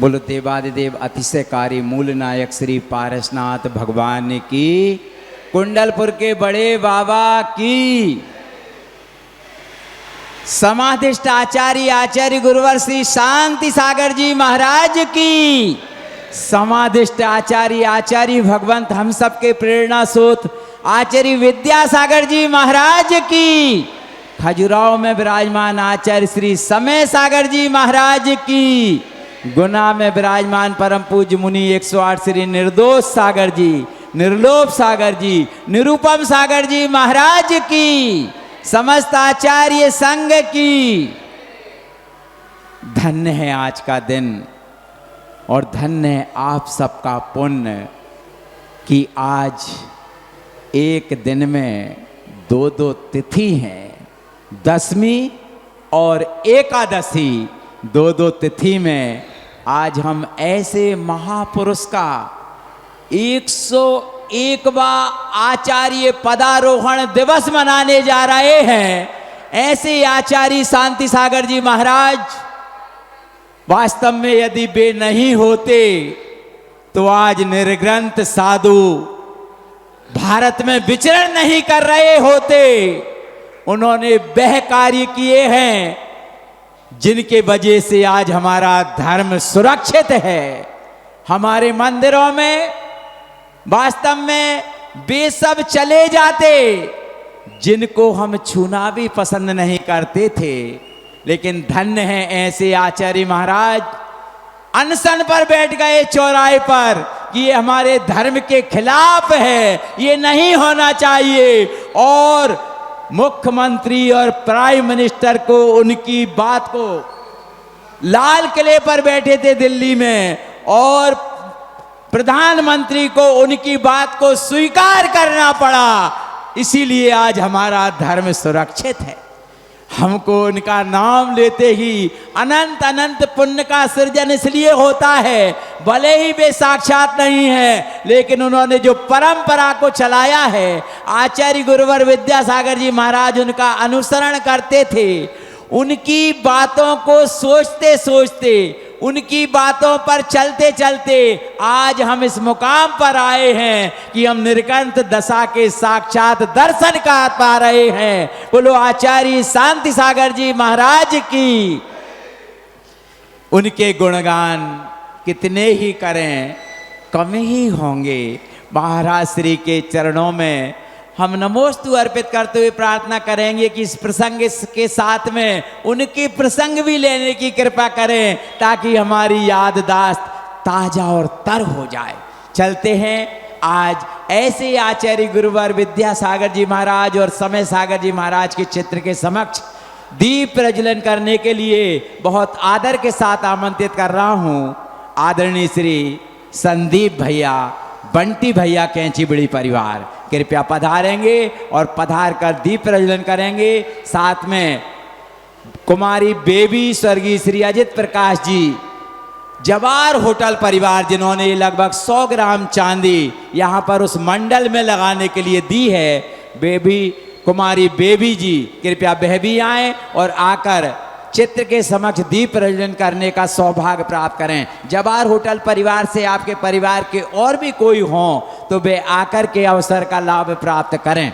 बोलो देवादिदेव अतिशयकारी मूल नायक श्री पारसनाथ भगवान की, कुंडलपुर के बड़े बाबा की, समाधिष्ठ आचार्य गुरुवर श्री शांति सागर जी महाराज की, समाधिष्ठ आचार्य भगवंत हम सबके प्रेरणा स्रोत आचार्य विद्यासागर जी महाराज की, खजुराहो में विराजमान आचार्य श्री समय सागर जी महाराज की, गुना में विराजमान परम पूज्य मुनि 108 श्री निर्दोष सागर जी, निर्लोभ सागर जी, निरुपम सागर जी महाराज की, समस्त आचार्य संघ की। धन्य है आज का दिन और धन्य है आप सबका पुण्य कि आज एक दिन में दो तिथि हैं, दशमी और एकादशी। दो तिथि में आज हम ऐसे महापुरुष का 101वां आचार्य पदारोहण दिवस मनाने जा रहे हैं। ऐसे आचार्य शांति सागर जी महाराज वास्तव में यदि वे नहीं होते तो आज निर्ग्रंथ साधु भारत में विचरण नहीं कर रहे होते। उन्होंने वह कार्य किए हैं जिनके वजह से आज हमारा धर्म सुरक्षित है। हमारे मंदिरों में वास्तव में वे सब चले जाते जिनको हम छूना भी पसंद नहीं करते थे, लेकिन धन्य है ऐसे आचार्य महाराज अनशन पर बैठ गए चौराहे पर कि ये हमारे धर्म के खिलाफ है, ये नहीं होना चाहिए। और मुख्यमंत्री और प्राइम मिनिस्टर को उनकी बात को लाल किले पर बैठे थे दिल्ली में, और प्रधानमंत्री को उनकी बात को स्वीकार करना पड़ा। इसीलिए आज हमारा धर्म सुरक्षित है। हमको उनका नाम लेते ही अनंत अनंत पुण्य का सृजन इसलिए होता है, भले ही वे साक्षात नहीं है, लेकिन उन्होंने जो परंपरा को चलाया है, आचार्य गुरुवर विद्यासागर जी महाराज उनका अनुसरण करते थे। उनकी बातों को सोचते सोचते, उनकी बातों पर चलते चलते आज हम इस मुकाम पर आए हैं कि हम निर्गंथ दशा के साक्षात दर्शन कर पा रहे हैं। बोलो आचार्य शांति सागर जी महाराज की। उनके गुणगान कितने ही करें कम ही होंगे। महाराज श्री के चरणों में हम नमोस्तु अर्पित करते हुए प्रार्थना करेंगे कि इस प्रसंग के साथ में उनके प्रसंग भी लेने की कृपा करें, ताकि हमारी याददाश्त ताजा और तर हो जाए। चलते हैं आज ऐसे आचार्य गुरुवर विद्यासागर जी महाराज और समय सागर जी महाराज के चित्र के समक्ष दीप प्रज्वलन करने के लिए बहुत आदर के साथ आमंत्रित कर रहा हूं आदरणीय श्री संदीप भैया, बंटी भैया, कैंची बड़ी परिवार कृपया पधारेंगे और पधार कर दीप प्रज्वलन करेंगे। साथ में कुमारी बेबी स्वर्गीय श्री अजित प्रकाश जी, जवार होटल परिवार, जिन्होंने लगभग 100 ग्राम चांदी यहाँ पर उस मंडल में लगाने के लिए दी है। बेबी कुमारी बेबी जी कृपया वह भी आए और आकर चित्र के समक्ष दीप प्रज्वलन करने का सौभाग्य प्राप्त करें। जवार होटल परिवार से आपके परिवार के और भी कोई हों तो वे आकर के अवसर का लाभ प्राप्त करें।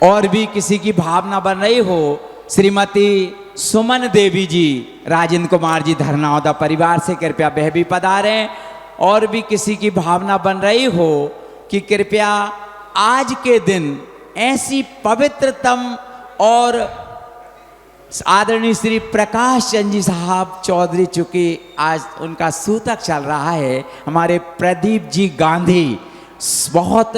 और भी किसी की भावना बन रही हो, श्रीमती सुमन देवी जी, राजेंद्र कुमार जी धरनावदा परिवार से कृपया वह भी पधारें। और भी किसी की भावना बन रही हो कि कृपया आज के दिन ऐसी पवित्रतम और आदरणीय श्री प्रकाश चंद जी साहब चौधरी, चूंकि आज उनका सूतक चल रहा है, हमारे प्रदीप जी गांधी, बहुत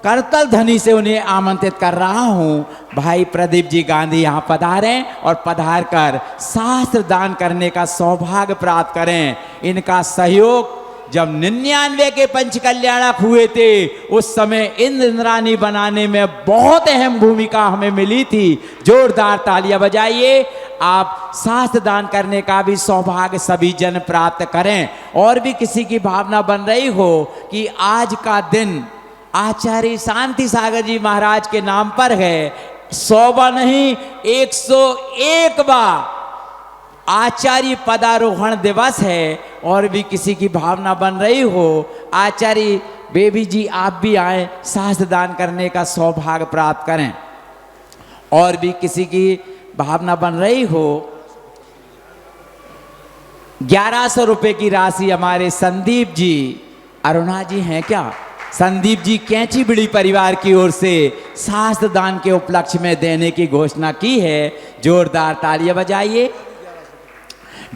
करतल ध्वनि से उन्हें आमंत्रित कर रहा हूं। भाई प्रदीप जी गांधी यहाँ पधारें और पधार कर शास्त्र दान करने का सौभाग्य प्राप्त करें। इनका सहयोग जब 99 के पंच कल्याणक हुए थे उस समय इंद्राणी बनाने में बहुत अहम भूमिका हमें मिली थी। जोरदार तालियां बजाइए। आप शास्त्र दान करने का भी सौभाग्य सभी जन प्राप्त करें। और भी किसी की भावना बन रही हो कि आज का दिन आचार्य शांति सागर जी महाराज के नाम पर है। 100 नहीं 101 बार आचार्य पदारोहण दिवस है। और भी किसी की भावना बन रही हो, आचार्य बेबी जी आप भी आए, शास्त्र दान करने का सौभाग्य प्राप्त करें। और भी किसी की भावना बन रही हो, 1100 रुपए की राशि हमारे संदीप जी, अरुणा जी हैं क्या, संदीप जी कैंची बिड़ी परिवार की ओर से शास्त्र दान के उपलक्ष्य में देने की घोषणा की है। जोरदार तालियां बजाइए।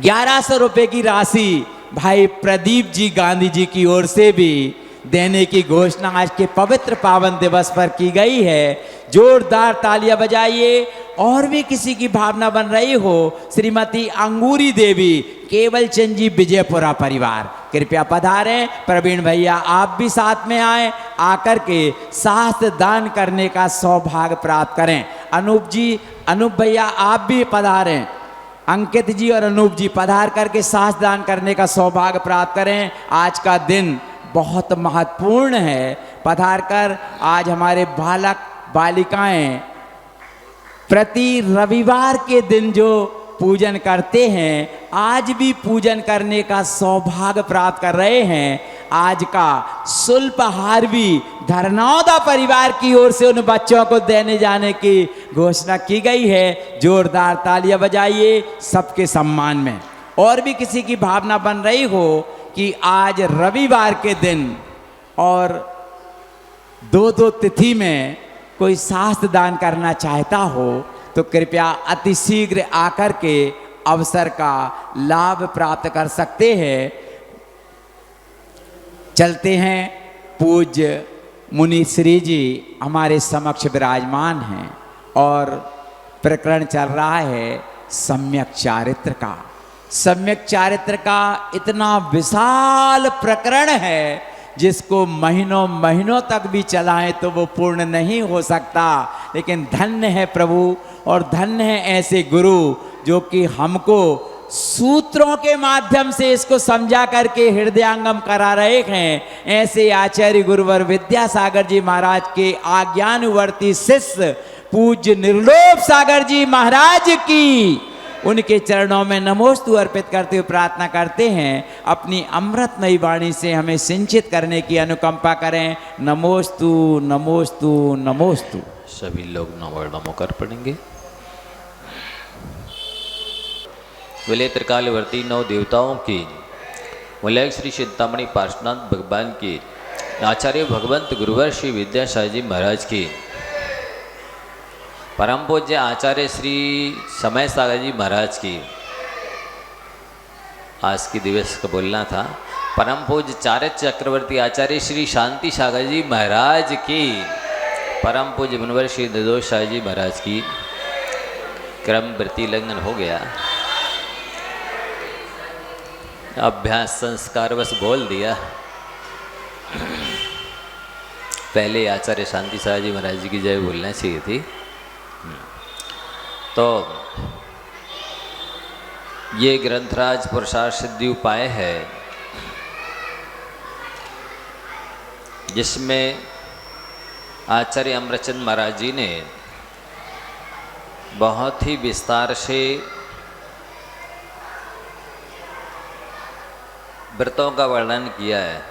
1100 रुपए की राशि भाई प्रदीप जी गांधी जी की ओर से भी देने की घोषणा आज के पवित्र पावन दिवस पर की गई है। जोरदार तालियां बजाइए। और भी किसी की भावना बन रही हो, श्रीमती अंगूरी देवी, केवल चंद जी विजयपुरा परिवार, कृपया पधारें। प्रवीण भैया आप भी साथ में आए, आकर के शास्त्र दान करने का सौभाग्य प्राप्त करें। अनूप जी, अनूप भैया आप भी पधारें। अंकित जी और अनूप जी पधार करके शास्त्र दान करने का सौभाग्य प्राप्त करें। आज का दिन बहुत महत्वपूर्ण है। पधार कर आज हमारे बालक बालिकाएं प्रति रविवार के दिन जो पूजन करते हैं, आज भी पूजन करने का सौभाग्य प्राप्त कर रहे हैं। आज का शुल्पहार भी धरनौदा परिवार की ओर से उन बच्चों को देने जाने की घोषणा की गई है। जोरदार तालियां बजाइए सबके सम्मान में। और भी किसी की भावना बन रही हो कि आज रविवार के दिन और 2-2 तिथि में कोई शास्त्र दान करना चाहता हो, तो कृपया अति शीघ्र आकर के अवसर का लाभ प्राप्त कर सकते हैं। चलते हैं, पूज्य मुनि श्री जी हमारे समक्ष विराजमान हैं और प्रकरण चल रहा है सम्यक चारित्र का। सम्यक चारित्र का इतना विशाल प्रकरण है जिसको महीनों महीनों तक भी चलाएं तो वो पूर्ण नहीं हो सकता। लेकिन धन्य है प्रभु और धन्य है ऐसे गुरु जो कि हमको सूत्रों के माध्यम से इसको समझा करके हृदयांगम करा रहे हैं। ऐसे आचार्य गुरुवर विद्यासागर जी महाराज के आज्ञानुवर्ती शिष्य पूज्य निर्लोभ सागर जी महाराज की उनके चरणों में नमोस्तु अर्पित करते हुए प्रार्थना करते हैं, अपनी अमृतमयी वाणी से हमें सिंचित करने की अनुकंपा करें। नमोस्तु नमोस्तु नमोस्तु। सभी लोग नमो कर पढ़ेंगे। बोले त्रिकालवर्ती 9 देवताओं की, बोले श्री चिंतामणि पार्श्वनाथ भगवान की, आचार्य भगवंत गुरुवर श्री विद्यासागर जी महाराज की, परम पूज्य आचार्य श्री समय सागर जी महाराज की, आज की दिवस का बोलना था, परम पूज्य चार्य चक्रवर्ती आचार्य श्री शांति सागर जी महाराज की, परम पूज्य मुनिवर श्री निर्दोष सागर जी महाराज की। क्रम वृत्ति लग्न हो गया, अभ्यास संस्कार बस बोल दिया। पहले आचार्य शांति सागर जी महाराज जी की जय बोलना चाहिए थी। तो ये ग्रंथराज पुरुषार्थ सिद्धि उपाय है जिसमें आचार्य अमरचंद महाराज जी ने बहुत ही विस्तार से व्रतों का वर्णन किया है।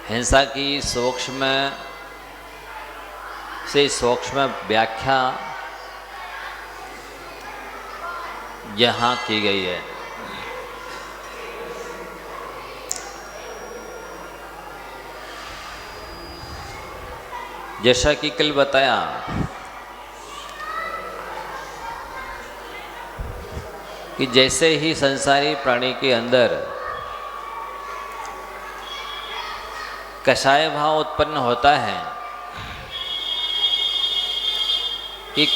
हिंसा की सूक्ष्म से सूक्ष्म व्याख्या यहाँ की गई है। जैसा कि कल बताया कि जैसे ही संसारी प्राणी के अंदर कषाय भाव उत्पन्न होता है कि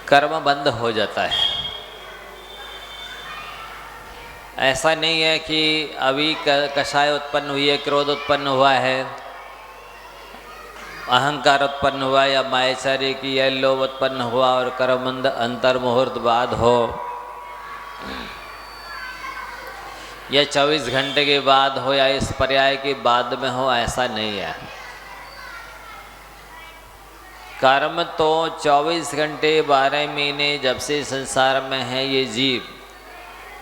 कर्म बंद हो जाता है। ऐसा नहीं है कि अभी कषाय उत्पन्न हुई है, क्रोध उत्पन्न हुआ है, अहंकार उत्पन्न हुआ या मायाचार्य की या लोभ उत्पन्न हुआ और कर्मबंध अंतर मुहूर्त बाद हो। या 24 घंटे के बाद हो या इस पर्याय के बाद में हो, ऐसा नहीं है। कर्म तो 24 घंटे 12 महीने जब से संसार में है ये जीव,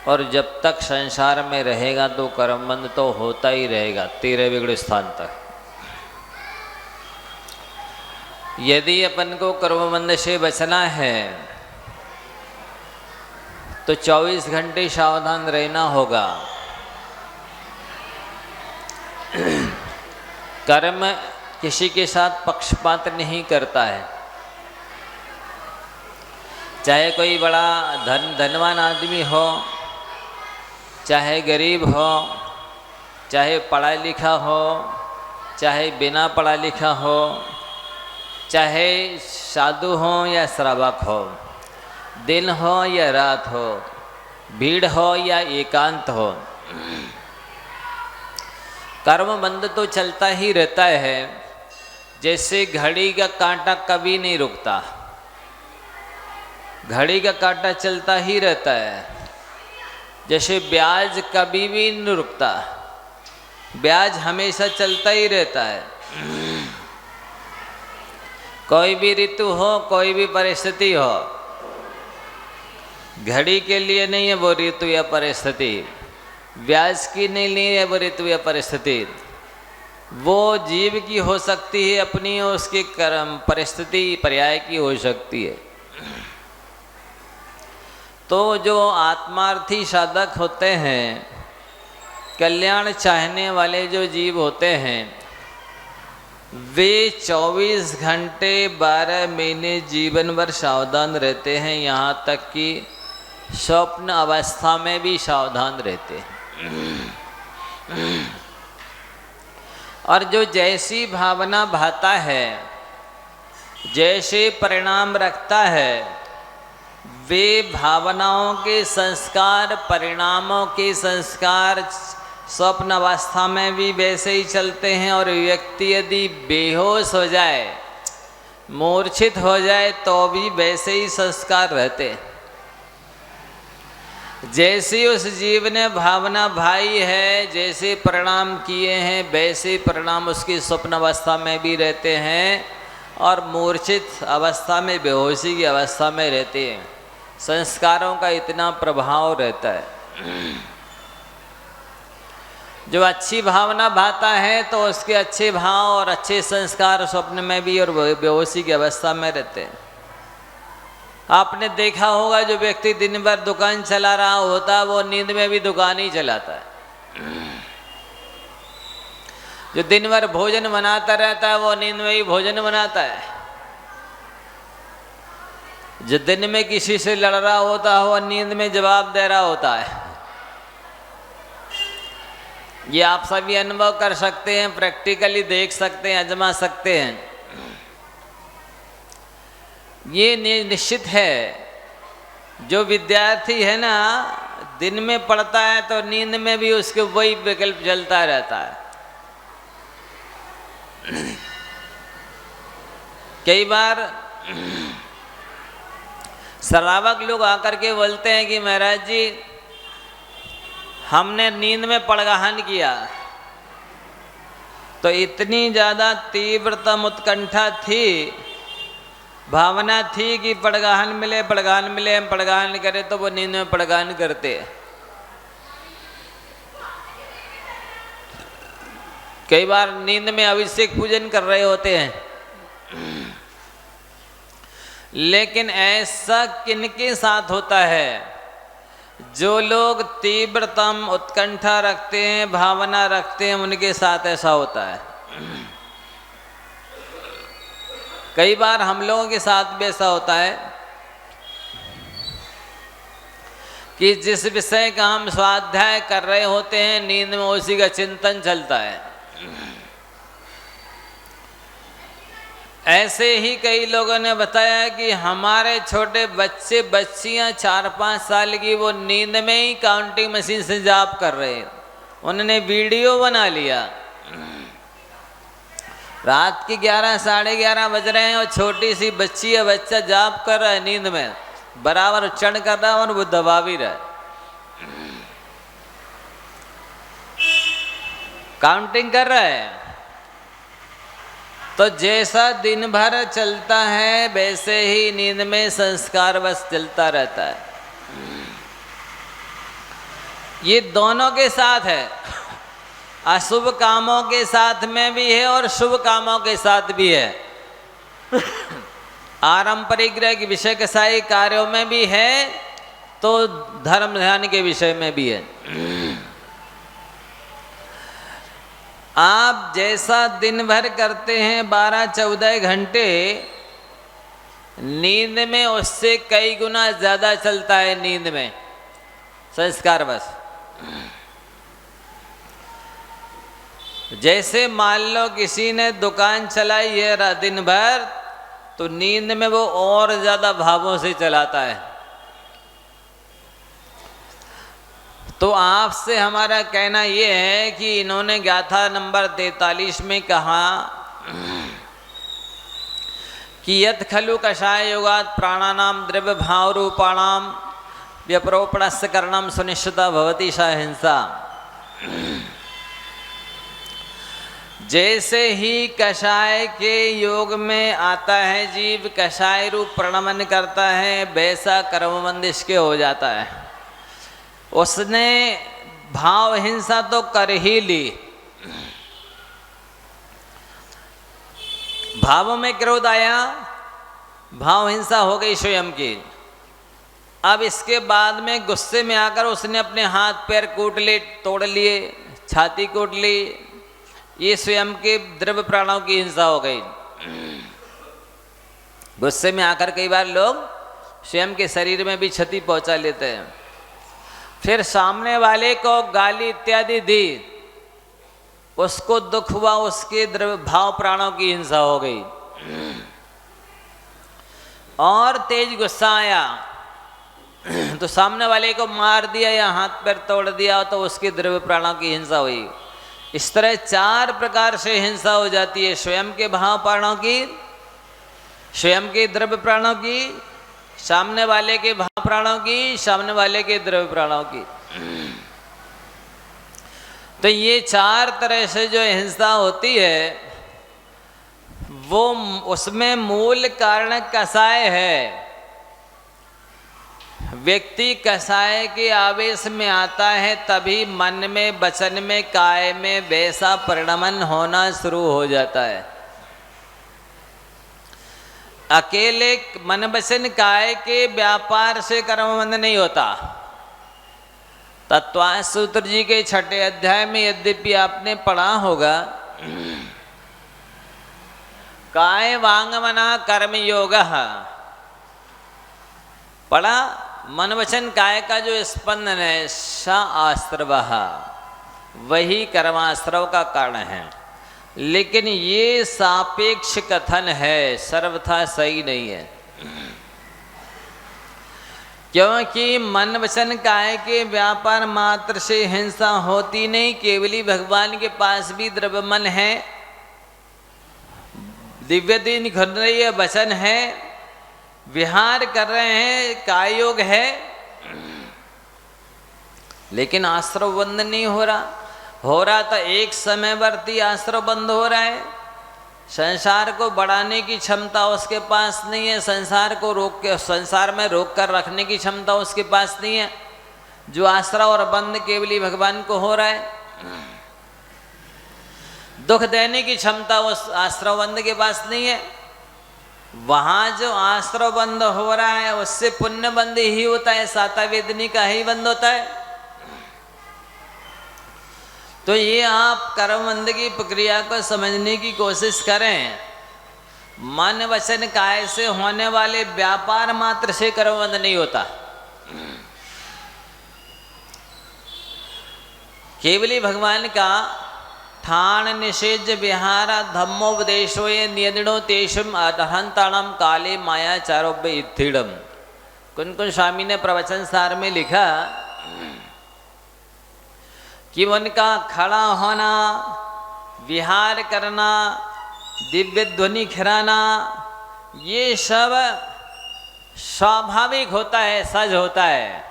और जब तक संसार में रहेगा तो कर्मबंध तो होता ही रहेगा 13 बिगड़े स्थान तक। यदि अपन को कर्मबंध से बचना है तो 24 घंटे सावधान रहना होगा। कर्म किसी के साथ पक्षपात नहीं करता है। चाहे कोई बड़ा धनवान आदमी हो, चाहे गरीब हो, चाहे पढ़ा लिखा हो, चाहे बिना पढ़ा लिखा हो, चाहे साधु हो या श्रावक हो, दिन हो या रात हो, भीड़ हो या एकांत हो, कर्मबंध तो चलता ही रहता है। जैसे घड़ी का कांटा कभी नहीं रुकता, घड़ी का कांटा चलता ही रहता है। जैसे ब्याज कभी भी नहीं रुकता, ब्याज हमेशा चलता ही रहता है। कोई भी ऋतु हो, कोई भी परिस्थिति हो, घड़ी के लिए नहीं है वो ऋतु या परिस्थिति, ब्याज की नहीं है वो ऋतु या परिस्थिति, वो जीव की हो सकती है अपनी, और उसकी कर्म परिस्थिति पर्याय की हो सकती है। तो जो आत्मार्थी साधक होते हैं, कल्याण चाहने वाले जो जीव होते हैं, वे 24 घंटे 12 महीने जीवन भर सावधान रहते हैं। यहाँ तक कि स्वप्न अवस्था में भी सावधान रहते हैं। और जो जैसी भावना भाता है, जैसे परिणाम रखता है, वे भावनाओं के संस्कार, परिणामों के संस्कार स्वप्न अवस्था में भी वैसे ही चलते हैं। और व्यक्ति यदि बेहोश हो जाए, मूर्छित हो जाए, तो भी वैसे ही संस्कार रहते हैं। जैसी उस जीव ने भावना भाई है, जैसे परिणाम किए हैं, वैसे परिणाम उसकी स्वप्न अवस्था में भी रहते हैं, और मूर्छित अवस्था में, बेहोशी की अवस्था में रहते हैं। संस्कारों का इतना प्रभाव रहता है। जो अच्छी भावना भाता है तो उसके अच्छे भाव और अच्छे संस्कार स्वप्न में भी और बेहोशी की अवस्था में रहते हैं। आपने देखा होगा जो व्यक्ति दिन भर दुकान चला रहा होता है, वो नींद में भी दुकान ही चलाता है। जो दिन भर भोजन बनाता रहता है, वो नींद में भी भोजन बनाता है। जो दिन में किसी से लड़ रहा होता है, वो नींद में जवाब दे रहा होता है। ये आप सभी अनुभव कर सकते हैं, प्रैक्टिकली देख सकते हैं, आजमा सकते हैं। ये निश्चित है, जो विद्यार्थी है ना, दिन में पढ़ता है तो नींद में भी उसके वही विकल्प चलता रहता है। कई बार श्रावक लोग आकर के बोलते हैं कि महाराज जी, हमने नींद में पड़गाहन किया, तो इतनी ज़्यादा तीव्रतम उत्कंठा थी, भावना थी कि पड़गाहन मिले, पड़गाहन मिले, हम पड़गाहन करें, तो वो नींद में पड़गाहन करते। कई बार नींद में अभिषेक पूजन कर रहे होते हैं। लेकिन ऐसा किनके साथ होता है? जो लोग तीव्रतम उत्कंठा रखते हैं, भावना रखते हैं, उनके साथ ऐसा होता है। कई बार हम लोगों के साथ भी ऐसा होता है कि जिस विषय का हम स्वाध्याय कर रहे होते हैं, नींद में उसी का चिंतन चलता है। ऐसे ही कई लोगों ने बताया कि हमारे छोटे बच्चे बच्चियां 4-5 साल की, वो नींद में ही काउंटिंग मशीन से जाप कर रहे हैं। उन्होंने वीडियो बना लिया। रात के 11 साढ़े 11 बज रहे हैं और छोटी सी बच्ची या बच्चा जाप कर रहा है नींद में, बराबर उच्चारण कर रहा है और वो दबा भी रहा है। काउंटिंग कर रहा है। तो जैसा दिन भर चलता है वैसे ही नींद में संस्कार बस चलता रहता है। ये दोनों के साथ है, अशुभ कामों के साथ में भी है और शुभ कामों के साथ भी है। आरंपरिक विषय कसाई कार्यों में भी है तो धर्म ध्यान के विषय में भी है। आप जैसा दिन भर करते हैं 12-14 घंटे, नींद में उससे कई गुना ज्यादा चलता है। नींद में संस्कार बस जैसे मान लो किसी ने दुकान चलाई है दिन भर, तो नींद में वो और ज्यादा भावों से चलाता है। तो आपसे हमारा कहना ये है कि इन्होंने गाथा नंबर 43 में कहा कि यत् खलु कषाय योगात् प्राणानाम द्रव्य भाव रूपाणाम व्यपरोपणस्य करणम सुनिश्चिता भवति सा हिंसा। जैसे ही कषाय के योग में आता है जीव, कषाय रूप प्रणमन करता है, वैसा कर्मबंध इसके हो जाता है। उसने भाव हिंसा तो कर ही ली, भावों में क्रोध आया, भाव हिंसा हो गई स्वयं की। अब इसके बाद में गुस्से में आकर उसने अपने हाथ पैर कूट लिए, तोड़ लिए, छाती कूट ली, ये स्वयं के द्रव्य प्राणों की हिंसा हो गई। गुस्से में आकर कई बार लोग स्वयं के शरीर में भी क्षति पहुंचा लेते हैं। फिर सामने वाले को गाली इत्यादि दी, उसको दुख हुआ, उसके द्रव्य भाव प्राणों की हिंसा हो गई। और तेज गुस्सा आया तो सामने वाले को मार दिया या हाथ पैर तोड़ दिया, तो उसके द्रव्य प्राणों की हिंसा हुई। इस तरह 4 प्रकार से हिंसा हो जाती है, स्वयं के भाव प्राणों की, स्वयं के द्रव्य प्राणों की, सामने वाले के भाव प्राणों की, सामने वाले के द्रव्य प्राणों की। तो ये 4 तरह से जो हिंसा होती है वो उसमें मूल कारण कषाय है। व्यक्ति कषाय के आवेश में आता है तभी मन में, वचन में, काय में वैसा परिणमन होना शुरू हो जाता है। अकेले मन वचन काय के व्यापार से कर्मबंध नहीं होता। तत्वाय सूत्र जी के 6ठे अध्याय में यद्यपि आपने पढ़ा होगा, काय वांग मना कर्म योग पढ़ा। मन वचन काय का जो स्पंदन है, सा आश्रव, वही कर्माश्रव का कारण है। लेकिन ये सापेक्ष कथन है, सर्वथा सही नहीं है। क्योंकि मन वचन काय के व्यापार मात्र से हिंसा होती नहीं, केवली भगवान के पास भी द्रव्य मन है, दिव्य दिन घन रही है, वचन है, विहार कर रहे हैं, काय योग है, लेकिन आश्रव बंध नहीं हो रहा तो एक समयवर्ती आश्रव बंध हो रहा है। संसार को बढ़ाने की क्षमता उसके पास नहीं है, संसार को रोक के, संसार में रोक कर रखने की क्षमता उसके पास नहीं है। जो आश्रव और बंध केवली भगवान को हो रहा है, दुख देने की क्षमता उस आश्रव बंध के पास नहीं है। वहां जो आश्रव बंध हो रहा है उससे पुण्य बंध ही होता है, साता वेदनी का ही बंध होता है। तो ये आप कर्मबंध की प्रक्रिया को समझने की कोशिश करें। मन वचन काय से होने वाले व्यापार मात्र से कर्मबंध नहीं होता। केवली भगवान का ठाण निषेध विहारा धम्मोपदेशो ये नियदिणो तेषुम अहंताणम काले माया चारोभ्य इत्थिडम। कुन स्वामी ने प्रवचन सार में लिखा कि उनका खड़ा होना, विहार करना, दिव्य ध्वनि खिराना, ये सब स्वाभाविक होता है, सज होता है।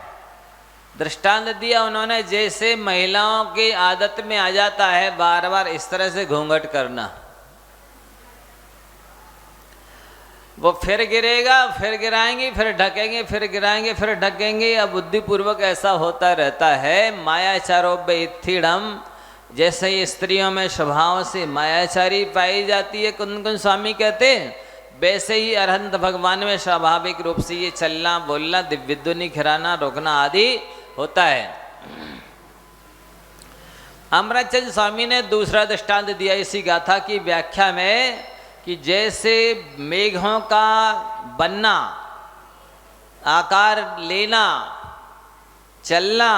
दृष्टांत दिया उन्होंने, जैसे महिलाओं की आदत में आ जाता है बार बार इस तरह से घूंघट करना, वो फिर गिरेगा, फिर गिराएंगे, फिर ढकेंगे, फिर गिराएंगे, फिर ढकेंगे। अब बुद्धिपूर्वक ऐसा होता रहता है। मायाचारोभ्य इत्थीडम, जैसे ही स्त्रियों में स्वभाव से मायाचारी पाई जाती है, कुंदन स्वामी कहते हैं, वैसे ही अरहंत भगवान में स्वाभाविक रूप से ये चलना, बोलना, दिव्यध्वनि खिराना, रोकना आदि होता है। अमरचंद स्वामी ने दूसरा दृष्टांत दिया इसी गाथा की व्याख्या में कि जैसे मेघों का बनना, आकार लेना, चलना,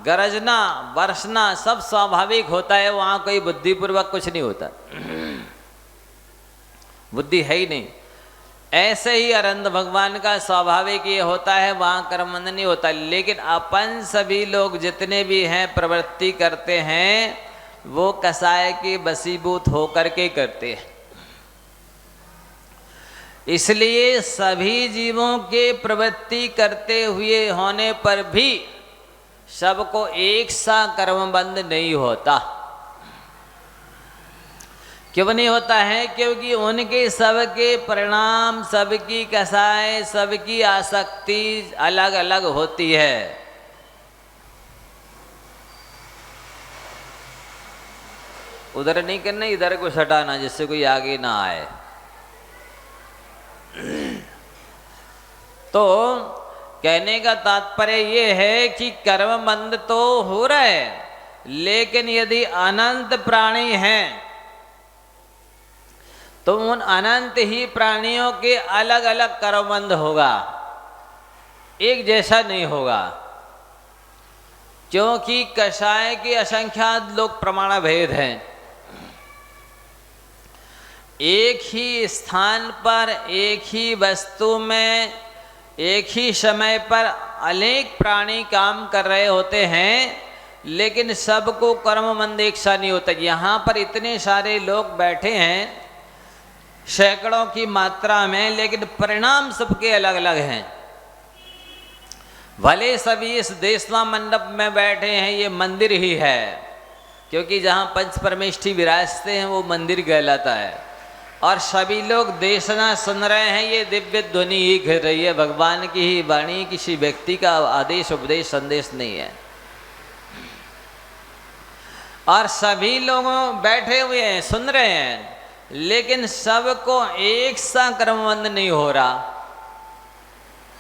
गरजना, बरसना सब स्वाभाविक होता है, वहां कोई बुद्धिपूर्वक कुछ नहीं होता, बुद्धि है ही नहीं। ऐसे ही अरहंत भगवान का स्वाभाविक ये होता है, वहां कर्मबंध नहीं होता। लेकिन अपन सभी लोग जितने भी हैं प्रवृत्ति करते हैं, वो कसाय के बसीभूत होकर के करते हैं। इसलिए सभी जीवों के प्रवृत्ति करते हुए होने पर भी सबको एक सा कर्मबंध नहीं होता। क्यों नहीं होता है? क्योंकि उनके सबके परिणाम, सबकी कसाय, सबकी आसक्ति अलग अलग होती है। उधर नहीं करना, इधर को हटाना जिससे कोई आगे ना आए। तो कहने का तात्पर्य ये है कि कर्मबंध तो हो रहा है, लेकिन यदि अनंत प्राणी हैं तो उन अनंत ही प्राणियों के अलग अलग कर्मबंध होगा, एक जैसा नहीं होगा। क्योंकि कषाय के असंख्यात लोग प्रमाण भेद हैं। एक ही स्थान पर, एक ही वस्तु में, एक ही समय पर अनेक प्राणी काम कर रहे होते हैं, लेकिन सबको कर्मबंध एक सा नहीं होता। यहाँ पर इतने सारे लोग बैठे हैं सैकड़ों की मात्रा में, लेकिन परिणाम सबके अलग अलग हैं। भले सभी इस देशवा मंडप में बैठे हैं, ये मंदिर ही है, क्योंकि जहाँ पंच परमेष्ठी विराजते हैं वो मंदिर कहलाता है। और सभी लोग देशना सुन रहे हैं, ये दिव्य ध्वनि ही घिर रही है, भगवान की ही वाणी, किसी व्यक्ति का आदेश उपदेश संदेश नहीं है। और सभी लोगों बैठे हुए हैं, सुन रहे हैं, लेकिन सबको एक सा कर्मबंध नहीं हो रहा।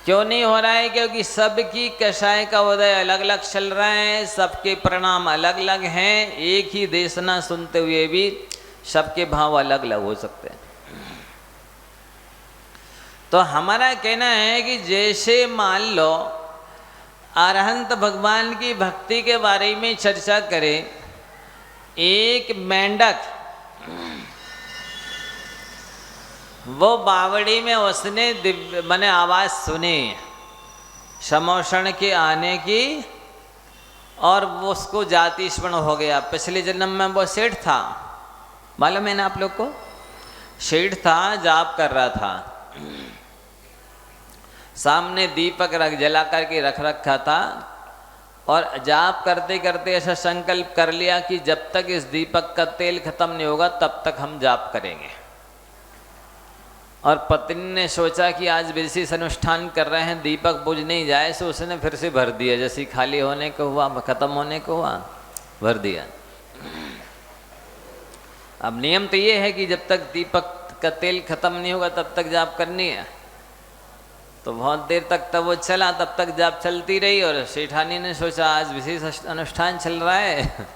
क्यों नहीं हो रहा है? क्योंकि सबकी कषाय का उदय अलग अलग चल रहा है, सबके परिणाम अलग अलग हैं। एक ही देशना सुनते हुए भी सबके भाव अलग अलग हो सकते हैं। तो हमारा कहना है कि जैसे मान लो अरहंत भगवान की भक्ति के बारे में चर्चा करें, एक मेंढक वो बावड़ी में उसने दिव्य मैंने आवाज सुनी समोषण के आने की, और वो उसको जाति स्मरण हो गया। पिछले जन्म में वो सेठ था, मालूम है ना आप लोग को? सेठ था, जाप कर रहा था, सामने दीपक जला करके रख रखा था, और जाप करते करते ऐसा संकल्प कर लिया कि जब तक इस दीपक का तेल खत्म नहीं होगा तब तक हम जाप करेंगे। और पत्नी ने सोचा कि आज विशेष अनुष्ठान कर रहे हैं, दीपक बुझ नहीं जाए, तो उसने फिर से भर दिया। जैसे खाली होने को हुआ, खत्म होने को हुआ, भर दिया। अब नियम तो ये है कि जब तक दीपक का तेल खत्म नहीं होगा तब तक जाप करनी है। तो बहुत देर तक तब वो चला, तब तक जाप चलती रही। और सेठानी ने सोचा आज विशेष अनुष्ठान चल रहा है,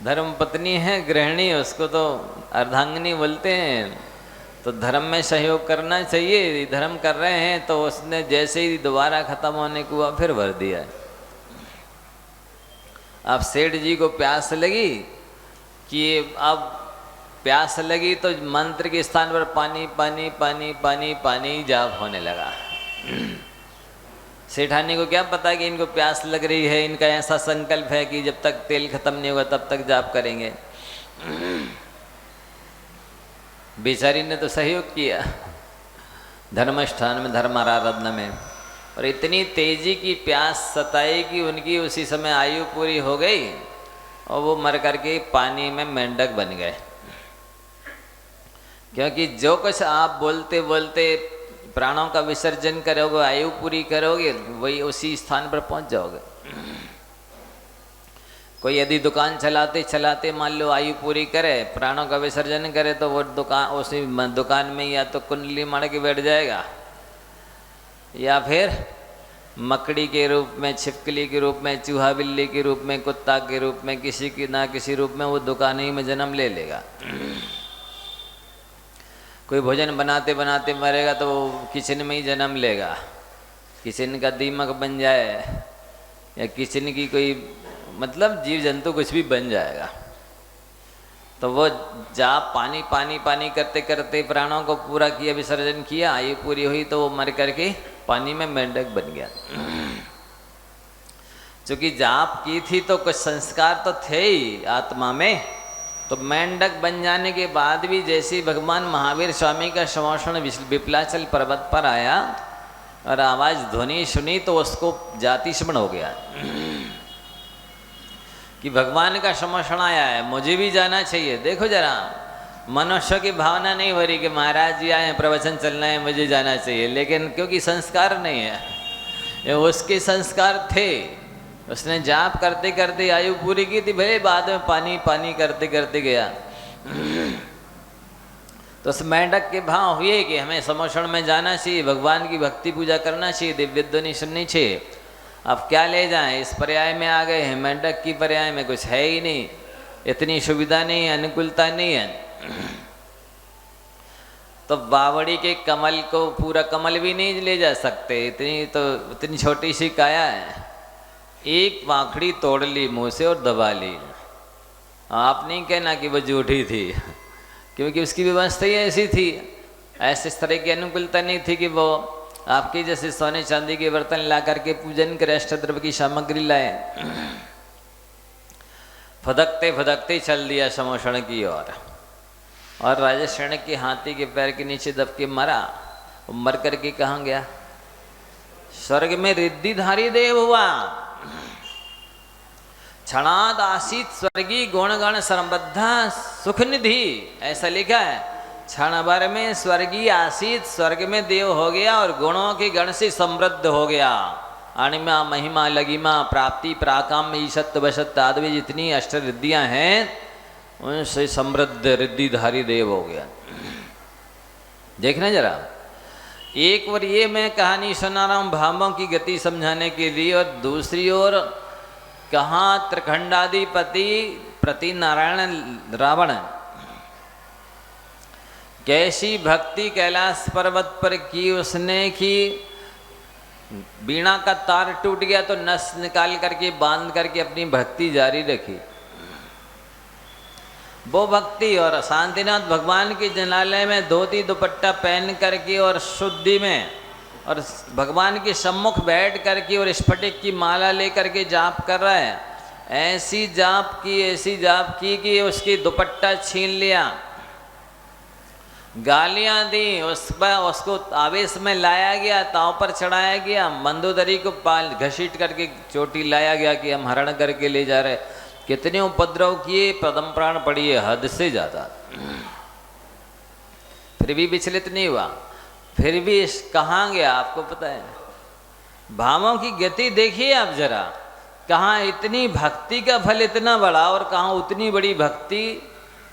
धर्म पत्नी है, गृहिणी, उसको तो अर्धांगिनी बोलते हैं, तो धर्म में सहयोग करना चाहिए। धर्म कर रहे हैं, तो उसने जैसे ही दोबारा खत्म होने को हुआ फिर भर दिया। अब सेठ जी को प्यास लगी कि अब प्यास लगी तो मंत्र के स्थान पर पानी पानी पानी पानी पानी जाप होने लगा। सेठानी को क्या पता कि इनको प्यास लग रही है, इनका ऐसा संकल्प है कि जब तक तेल खत्म नहीं होगा तब तक जाप करेंगे। बेचारी ने तो सहयोग किया धर्मस्थान में, धर्म आराधना में, और इतनी तेजी की प्यास सताई कि उनकी उसी समय आयु पूरी हो गई और वो मर करके पानी में मेंढक बन गए। क्योंकि जो कुछ आप बोलते बोलते प्राणों का विसर्जन करोगे, आयु पूरी करोगे, वही उसी स्थान पर पहुंच जाओगे। कोई यदि दुकान चलाते चलाते मान लो आयु पूरी करे, प्राणों का विसर्जन करे, तो वो दुकान उसी दुकान में या तो कुंडली मार के बैठ जाएगा या फिर मकड़ी के रूप में, छिपकली के रूप में, चूहा बिल्ली के रूप में, कुत्ता के रूप में, किसी की ना किसी रूप में वो दुकान ही में जन्म ले लेगा। कोई भोजन बनाते बनाते मरेगा तो वो किचन में ही जन्म लेगा, किचन का दीमक बन जाए या किचन की कोई मतलब जीव जंतु कुछ भी बन जाएगा। तो वो जाप पानी पानी पानी करते करते प्राणों को पूरा किया, विसर्जन किया, आयु पूरी हुई तो वो मर करके पानी में मेंढक बन गया। चूंकि जाप की थी तो कुछ संस्कार तो थे ही आत्मा में, तो मेंढक बन जाने के बाद भी जैसे भगवान महावीर स्वामी का श्मशान विपलाचल पर्वत पर आया और आवाज ध्वनि सुनी तो उसको जाति स्मरण हो गया कि भगवान का श्मशान आया है, मुझे भी जाना चाहिए। देखो जरा, मनुष्य की भावना नहीं हो रही कि महाराज जी आए हैं, प्रवचन चलना है, मुझे जाना चाहिए, लेकिन क्योंकि संस्कार नहीं है, ये उसके संस्कार थे, उसने जाप करते करते आयु पूरी की थी, भले बाद में पानी पानी करते करते गया। तो उस मेंढक के भाव हुए कि हमें श्मशान में जाना चाहिए, भगवान की भक्ति पूजा करना चाहिए, दिव्य ध्वनि सुननी चाहिए। अब क्या ले जाएं, इस पर्याय में आ गए हैं, मेंढक की पर्याय में कुछ है ही नहीं, इतनी सुविधा नहीं है, अनुकूलता नहीं है। तो बावड़ी के कमल को पूरा कमल भी नहीं ले जा सकते, इतनी छोटी सी काया है, एक पाखड़ी तोड़ ली मुंह से और दबा ली। आप नहीं कहना कि वो झूठी थी, क्योंकि उसकी व्यवस्था ही ऐसी थी, ऐसे इस तरह की अनुकूलता नहीं थी कि वो आपके जैसे सोने चांदी के बर्तन ला करके पूजन करे, अष्टद्रव्य की सामग्री लाए। फदकते फदकते चल दिया श्मशान की ओर, और राजेश्वरण के हाथी के पैर के नीचे दब के मरा। वो मर करके कहाँ गया? स्वर्ग में रिद्धिधारी देव हुआ। क्षणाद आसीत स्वर्गीय गुणगण संबद्धा सुख निधि, ऐसा लिखा है। क्षण भर में स्वर्गीय आसीत, स्वर्ग में देव हो गया और गुणों के गण से समृद्ध हो गया। अणिमा महिमा लगिमा प्राप्ति प्राकाम ईशत वशत आदि जितनी अष्ट रिद्धियां हैं उनसे समृद्ध रिद्धिधारी देव हो गया। देखना जरा, एक बार ये मैं कहानी सुना रहा हूँ भावों की गति समझाने के लिए, और दूसरी ओर कहाँ त्रिखंडाधिपति प्रति नारायण रावण कैसी भक्ति कैलाश पर्वत पर की उसने कि बीणा का तार टूट गया तो नस निकाल करके बांध करके अपनी भक्ति जारी रखी। वो भक्ति, और शांतिनाथ भगवान के जनालय में धोती दुपट्टा पहन करके और शुद्धि में और भगवान के सम्मुख बैठ करके और स्फटिक की माला लेकर के जाप कर रहा है। ऐसी जाप की कि उसकी दुपट्टा छीन लिया, गालियां दी, उसको आवेश में लाया गया, ताव पर चढ़ाया गया, मंदोदरी को घसीट करके चोटी लाया गया कि हम हरण करके ले जा रहे। कितने उपद्रव किए, पदम प्राण पड़ी है, हद से ज्यादा, फिर भी विचलित नहीं हुआ। फिर भी कहाँ गया आपको पता है? भावों की गति देखिए आप जरा, कहाँ इतनी भक्ति का फल इतना बड़ा और कहाँ उतनी बड़ी भक्ति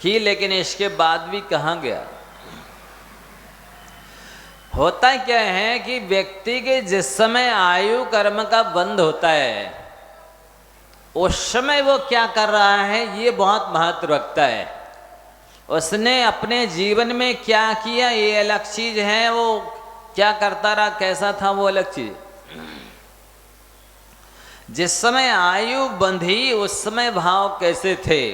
की, लेकिन इसके बाद भी कहाँ गया। होता क्या है कि व्यक्ति के जिस समय आयु कर्म का बंध होता है उस समय वो क्या कर रहा है ये बहुत महत्व रखता है। उसने अपने जीवन में क्या किया ये अलग चीज है, वो क्या करता रहा कैसा था वो अलग चीज। जिस समय आयु बंधी उस समय भाव कैसे थे,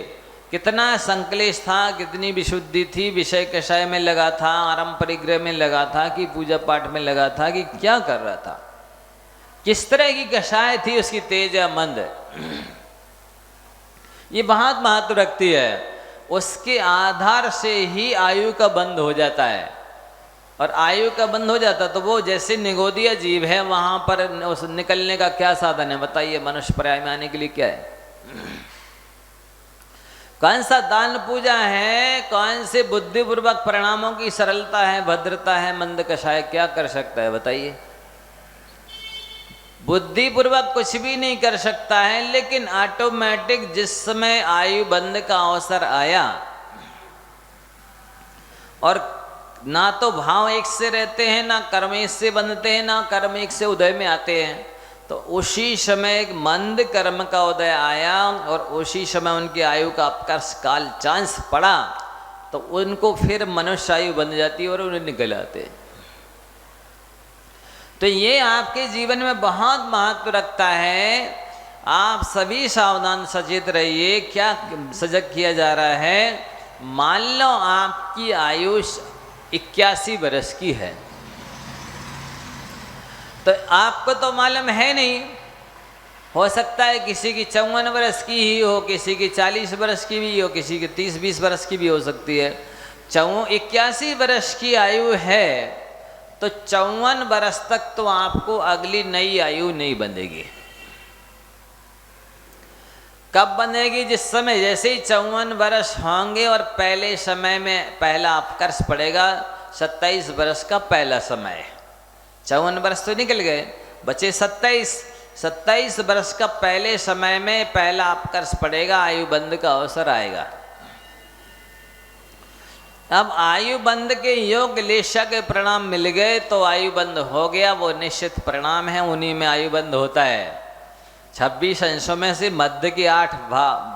कितना संकलेश था, कितनी विशुद्धि थी, विषय कषाय में लगा था, आरम परिग्रह में लगा था कि पूजा पाठ में लगा था कि क्या कर रहा था, किस तरह की कषाय थी उसकी तेज या मंद, ये बहुत महत्व रखती है। उसके आधार से ही आयु का बंध हो जाता है। और आयु का बंध हो जाता तो वो जैसे निगोदिया जीव है, वहां पर उस निकलने का क्या साधन है बताइए? मनुष्य पर्याय में आने के लिए क्या है? कौन सा दान पूजा है, कौन से बुद्धिपूर्वक परिणामों की सरलता है, भद्रता है, मंद कषाय क्या कर सकता है बताइए? बुद्धिपूर्वक कुछ भी नहीं कर सकता है, लेकिन ऑटोमेटिक जिस समय आयु बंध का अवसर आया और ना तो भाव एक से रहते हैं, ना कर्म एक से बनते हैं, ना कर्म एक से उदय में आते हैं, तो उसी समय एक मंद कर्म का उदय आया और उसी समय उनकी आयु का अपकर्ष काल चांस पड़ा, तो उनको फिर मनुष्य आयु बन जाती है और उन्हें निकल आते। तो ये आपके जीवन में बहुत महत्व रखता है। आप सभी सावधान सचेत रहिए। क्या सजग किया जा रहा है? मान लो आपकी आयु 81 वर्ष की है, तो आपको तो मालूम है नहीं, हो सकता है किसी की 54 वर्ष की ही हो, किसी की 40 वर्ष की भी हो, किसी की 30-20 वर्ष की भी हो सकती है। 81 वर्ष की आयु है तो 54 वर्ष तक तो आपको अगली नई आयु नहीं बंधेगी। कब बनेगी? जिस समय जैसे ही 54 वर्ष होंगे और पहले समय में पहला अपकर्ष पड़ेगा, 27 वर्ष का पहला समय। 54 वर्ष तो निकल गए, बचे 27 वर्ष का पहले समय में पहला अपकर्ष पड़ेगा, आयु बंध का अवसर आएगा। अब आयु बंध के योग लेशा के परिणाम मिल गए तो आयु बंध हो गया, वो निश्चित परिणाम है, उन्हीं में आयु बंध होता है। 26 अंशों में से मध्य के 8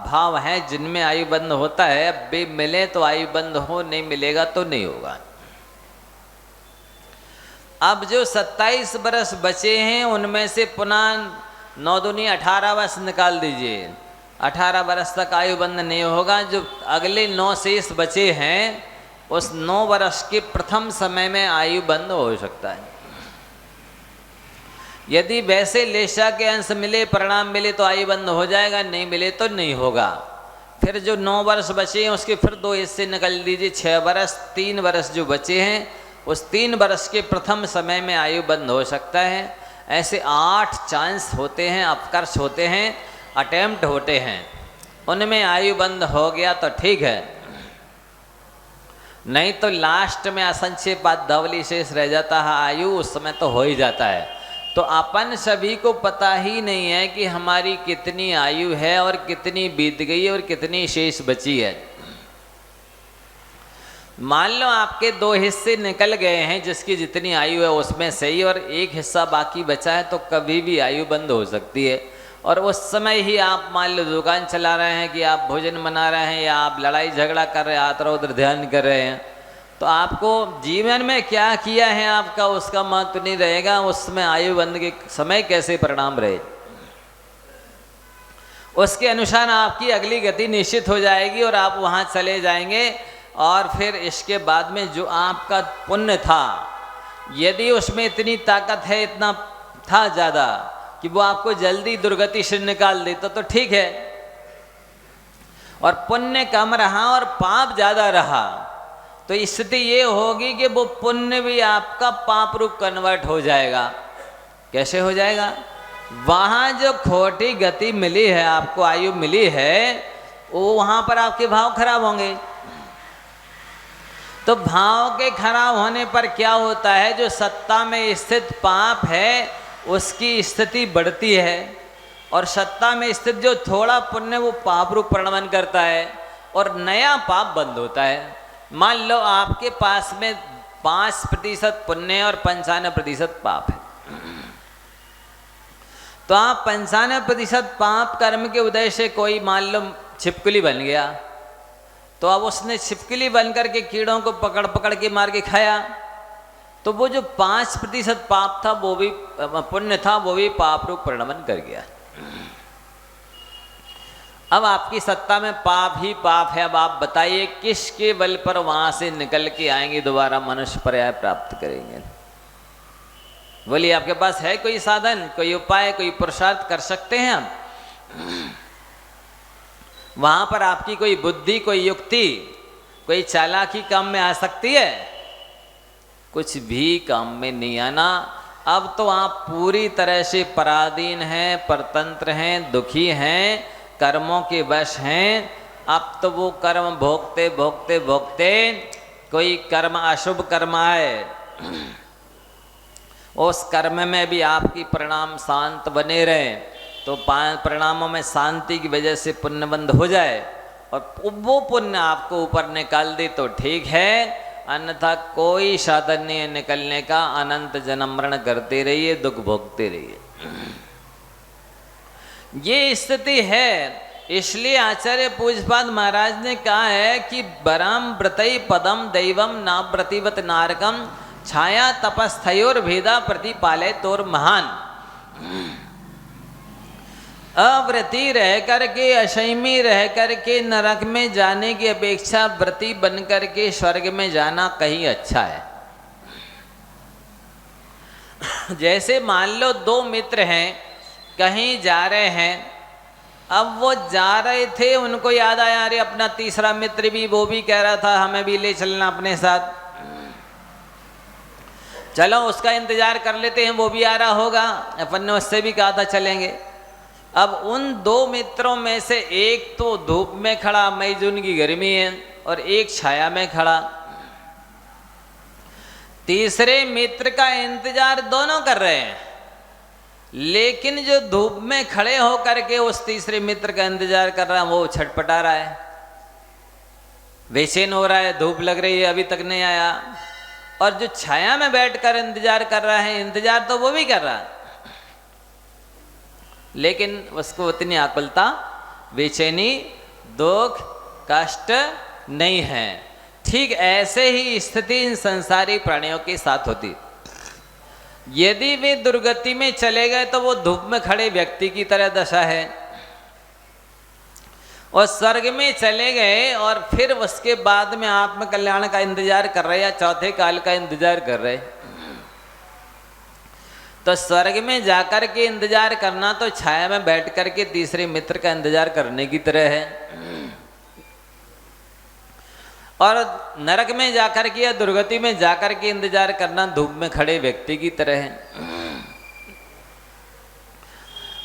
भाव हैं जिनमें आयु बंध होता है। अब भी मिले तो आयु बंध हो, नहीं मिलेगा तो नहीं होगा। अब जो 27 वर्ष बचे हैं उनमें से पुनः 9 दूनी 18 वर्ष निकाल दीजिए। 18 वर्ष तक आयु बंध नहीं होगा। जो अगले 9 शेष बचे हैं उस 9 वर्ष के प्रथम समय में आयु बंध हो सकता है। यदि वैसे लेशा के अंश मिले, परिणाम मिले तो आयु बंध हो जाएगा, नहीं मिले तो नहीं होगा। फिर जो 9 वर्ष बचे हैं उसके फिर 2 हिस्से निकाल दीजिए। 6 वर्ष, 3 वर्ष जो बचे हैं उस 3 वर्ष के प्रथम समय में आयु बंध हो सकता है। ऐसे 8 चांस होते हैं, अपकर्ष होते हैं, अटेम्प्ट होते हैं, उनमें आयु बंध हो गया तो ठीक है, नहीं तो लास्ट में असंख्य धवली शेष रह जाता है आयु, उस समय तो हो ही जाता है। तो अपन सभी को पता ही नहीं है कि हमारी कितनी आयु है और कितनी बीत गई और कितनी शेष बची है। मान लो आपके 2 हिस्से निकल गए हैं, जिसकी जितनी आयु है उसमें सही, और एक हिस्सा बाकी बचा है, तो कभी भी आयु बंद हो सकती है। और उस समय ही आप मान लो दुकान चला रहे हैं कि आप भोजन बना रहे हैं या आप लड़ाई झगड़ा कर रहे हैं, आतर उधर ध्यान कर रहे हैं, तो आपको जीवन में क्या किया है आपका उसका महत्व नहीं रहेगा। उसमें आयु बंध के समय कैसे परिणाम रहे उसके अनुसार आपकी अगली गति निश्चित हो जाएगी और आप वहाँ चले जाएंगे। और फिर इसके बाद में जो आपका पुण्य था, यदि उसमें इतनी ताकत है, इतना था ज़्यादा कि वो आपको जल्दी दुर्गति से निकाल देता तो ठीक है, और पुण्य कम रहा और पाप ज़्यादा रहा तो स्थिति ये होगी कि वो पुण्य भी आपका पाप रूप कन्वर्ट हो जाएगा। कैसे हो जाएगा? वहाँ जो खोटी गति मिली है, आपको आयु मिली है, वो वहाँ पर आपके भाव खराब होंगे। तो भाव के खराब होने पर क्या होता है? जो सत्ता में स्थित पाप है उसकी स्थिति बढ़ती है, और सत्ता में स्थित जो थोड़ा पुण्य वो पाप रूप परिणमन करता है और नया पाप बंद होता है। मान लो आपके पास में 5% पुण्य और 95% पाप है, तो आप 95% पाप कर्म के उदय से कोई मान लो छिपकली बन गया, तो अब उसने छिपकली बन करके कीड़ों को पकड़ पकड़ के मार के खाया, तो वो जो 5% पाप था वो भी पुण्य था, वो भी पाप रूप परिणमन कर गया। अब आपकी सत्ता में पाप ही पाप है। अब आप बताइए किसके बल पर वहां से निकल के आएंगे, दोबारा मनुष्य पर्याय प्राप्त करेंगे? बोलिए, आपके पास है कोई साधन, कोई उपाय, कोई पुरुषार्थ कर सकते हैं हम? वहां पर आपकी कोई बुद्धि, कोई युक्ति, कोई चालाकी काम में आ सकती है? कुछ भी काम में नहीं आना। अब तो आप पूरी तरह से पराधीन हैं, परतंत्र हैं, दुखी हैं, कर्मों के वश हैं। अब तो वो कर्म भोगते भोगते भोगते कोई कर्म अशुभ कर्म आए, उस कर्म में भी आपकी परिणाम शांत बने रहे, तो परिणामों में शांति की वजह से पुण्यबंध हो जाए और वो पुण्य आपको ऊपर निकाल दे तो ठीक है, अन्यथा कोई साधन नहीं है निकलने का। अनंत जन्म मरण करते रहिए, दुख भोगते रहिए। ये स्थिति है। इसलिए आचार्य पूज्यपाद महाराज ने कहा है कि बरम व्रतई पदम दैवम ना प्रतिवत नारकम छाया तपस्थयोर भेदा प्रतिपालय तोर महान। अव्रती रह करके, असंयमी रह करके नरक में जाने की अपेक्षा व्रती बन करके स्वर्ग में जाना कहीं अच्छा है। जैसे मान लो दो मित्र हैं, कहीं जा रहे हैं, अब वो जा रहे थे, उनको याद आया अरे अपना तीसरा मित्र भी, वो भी कह रहा था हमें भी ले चलना अपने साथ, चलो उसका इंतजार कर लेते हैं, वो भी आ रहा होगा, अपन ने उससे भी कहा था चलेंगे। अब उन दो मित्रों में से एक तो धूप में खड़ा, मई जून की गर्मी है, और एक छाया में खड़ा। तीसरे मित्र का इंतजार दोनों कर रहे हैं, लेकिन जो धूप में खड़े होकर के उस तीसरे मित्र का इंतजार कर रहा है, वो छटपटा रहा है, बेचैन हो रहा है, धूप लग रही है अभी तक नहीं आया। और जो छाया में बैठकर इंतजार कर रहा है, इंतजार तो वो भी कर रहा है, लेकिन उसको उतनी आकुलता, बेचैनी, दुख, कष्ट नहीं है। ठीक ऐसे ही स्थिति इन संसारी प्राणियों के साथ होती। यदि वे दुर्गति में चले गए तो वो धूप में खड़े व्यक्ति की तरह दशा है, और स्वर्ग में चले गए और फिर उसके बाद में आत्म कल्याण का इंतजार कर रहे या चौथे काल का इंतजार कर रहे। तो स्वर्ग में जाकर के इंतजार करना तो छाया में बैठ करके तीसरे मित्र का इंतजार करने की तरह है, और नरक में जाकर के या दुर्गति में जाकर के इंतजार करना धूप में खड़े व्यक्ति की तरह है।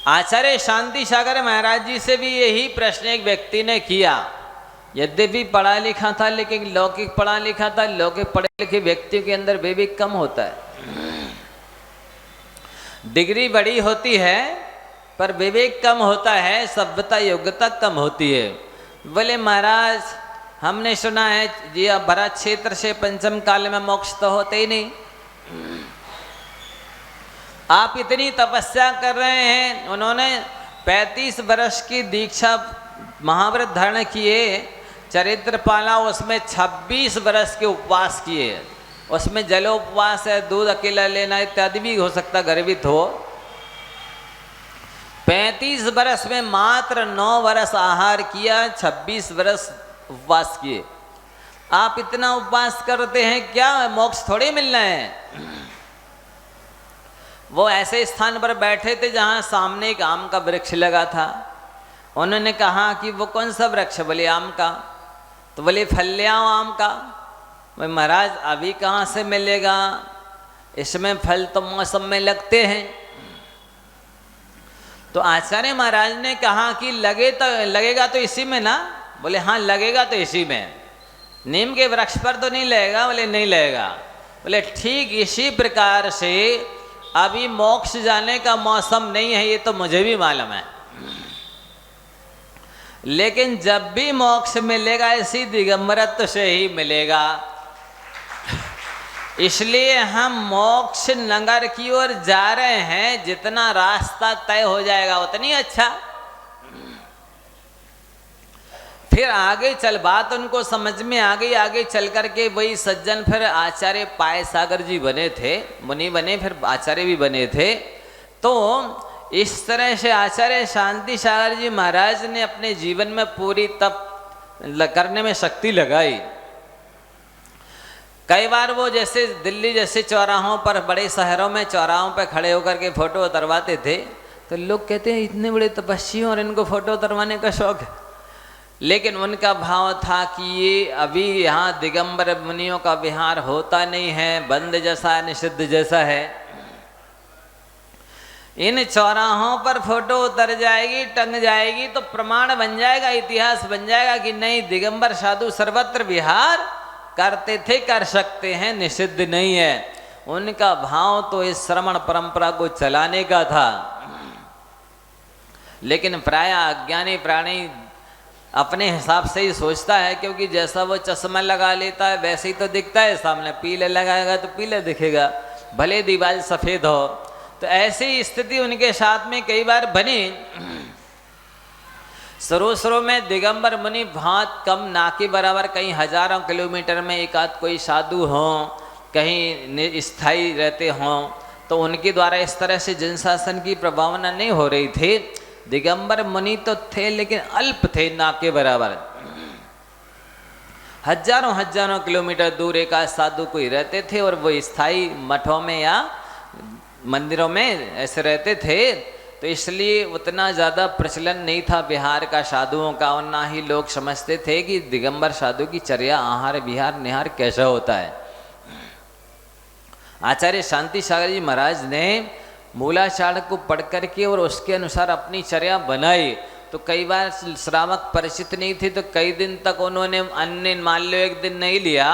आचार्य शांति सागर महाराज जी से भी यही प्रश्न एक व्यक्ति ने किया। यद्यपि पढ़ा लिखा था, लेकिन लौकिक पढ़ा लिखा था, लौकिक पढ़े लिखे व्यक्तियों के अंदर विवेक कम होता है। डिग्री बड़ी होती है पर विवेक कम होता है, सभ्यता योग्यता कम होती है। बोले महाराज हमने सुना है जी अब भरत क्षेत्र से पंचम काल में मोक्ष तो होते ही नहीं, आप इतनी तपस्या कर रहे हैं। उन्होंने 35 वर्ष की दीक्षा महाव्रत धारण किए, चरित्रपाला उसमें 26 वर्ष के उपवास किए, उसमें जलोपवास है, दूध अकेला लेना इत्यादि भी हो सकता गर्भित हो। 35 वर्ष में मात्र 9 वर्ष आहार किया, 26 वर्ष उपवास किए। आप इतना उपवास करते हैं क्या, मोक्ष थोड़ी मिलना है। वो ऐसे स्थान पर बैठे थे जहाँ सामने एक आम का वृक्ष लगा था। उन्होंने कहा कि वो कौन सा वृक्ष, बोले आम का। तो बोले फल ले आओ आम का। भाई महाराज अभी कहाँ से मिलेगा, इसमें फल तो मौसम में लगते हैं। तो आचार्य महाराज ने कहा कि लगेगा तो इसी में ना। बोले हाँ लगेगा तो इसी में, नीम के वृक्ष पर तो नहीं लगेगा। बोले नहीं लगेगा। बोले ठीक इसी प्रकार से अभी मोक्ष जाने का मौसम नहीं है, ये तो मुझे भी मालूम है, लेकिन जब भी मोक्ष मिलेगा इसी दिगंबरत्व से ही मिलेगा। इसलिए हम मोक्ष नगर की ओर जा रहे हैं, जितना रास्ता तय हो जाएगा उतनी अच्छा। फिर आगे चल बात उनको समझ में आ गई। आगे चल करके वही सज्जन फिर आचार्य पाय सागर जी बने थे, मुनि बने, फिर आचार्य भी बने थे। तो इस तरह से आचार्य शांति सागर जी महाराज ने अपने जीवन में पूरी तप करने में शक्ति लगाई। कई बार वो जैसे दिल्ली जैसे चौराहों पर, बड़े शहरों में चौराहों पर खड़े होकर के फोटो उतरवाते थे, तो लोग कहते हैं इतने बड़े तपस्वी और इनको फोटो उतरवाने का शौक है। लेकिन उनका भाव था कि ये अभी यहाँ दिगंबर मुनियों का विहार होता नहीं है, बंद जैसा निषिद्ध जैसा है। इन चौराहों पर फोटो उतर जाएगी, टंग जाएगी तो प्रमाण बन जाएगा, इतिहास बन जाएगा कि नहीं, दिगंबर साधु सर्वत्र विहार करते थे, कर सकते हैं, निषिद्ध नहीं है। उनका भाव तो इस श्रमण परंपरा को चलाने का था। लेकिन प्राय अज्ञानी प्राणी अपने हिसाब से ही सोचता है, क्योंकि जैसा वो चश्मा लगा लेता है वैसे ही तो दिखता है सामने, पीले लगाएगा तो पीले दिखेगा, भले दीवार सफ़ेद हो। तो ऐसी स्थिति उनके साथ में कई बार बनी। शुरू में दिगंबर मुनि बहुत कम, ना के बराबर, कहीं हजारों किलोमीटर में एक आध कोई साधु हों, कहीं स्थायी रहते हों, तो उनके द्वारा इस तरह से जन शासन की प्रभावना नहीं हो रही थी। दिगंबर मुनि तो थे लेकिन अल्प थे, ना के बराबर। हजारों किलोमीटर दूर एक आध साधु कोई रहते थे और वो स्थायी मठों में या मंदिरों में ऐसे रहते थे। तो इसलिए उतना ज़्यादा प्रचलन नहीं था बिहार का साधुओं का, और ना ही लोग समझते थे कि दिगंबर साधु की चर्या, आहार विहार निहार कैसा होता है। आचार्य शांति सागर जी महाराज ने मूलाचार को पढ़ करके और उसके अनुसार अपनी चर्या बनाई। तो कई बार श्रावक परिचित नहीं थे, तो कई दिन तक उन्होंने अन्न, मान लो एक दिन नहीं लिया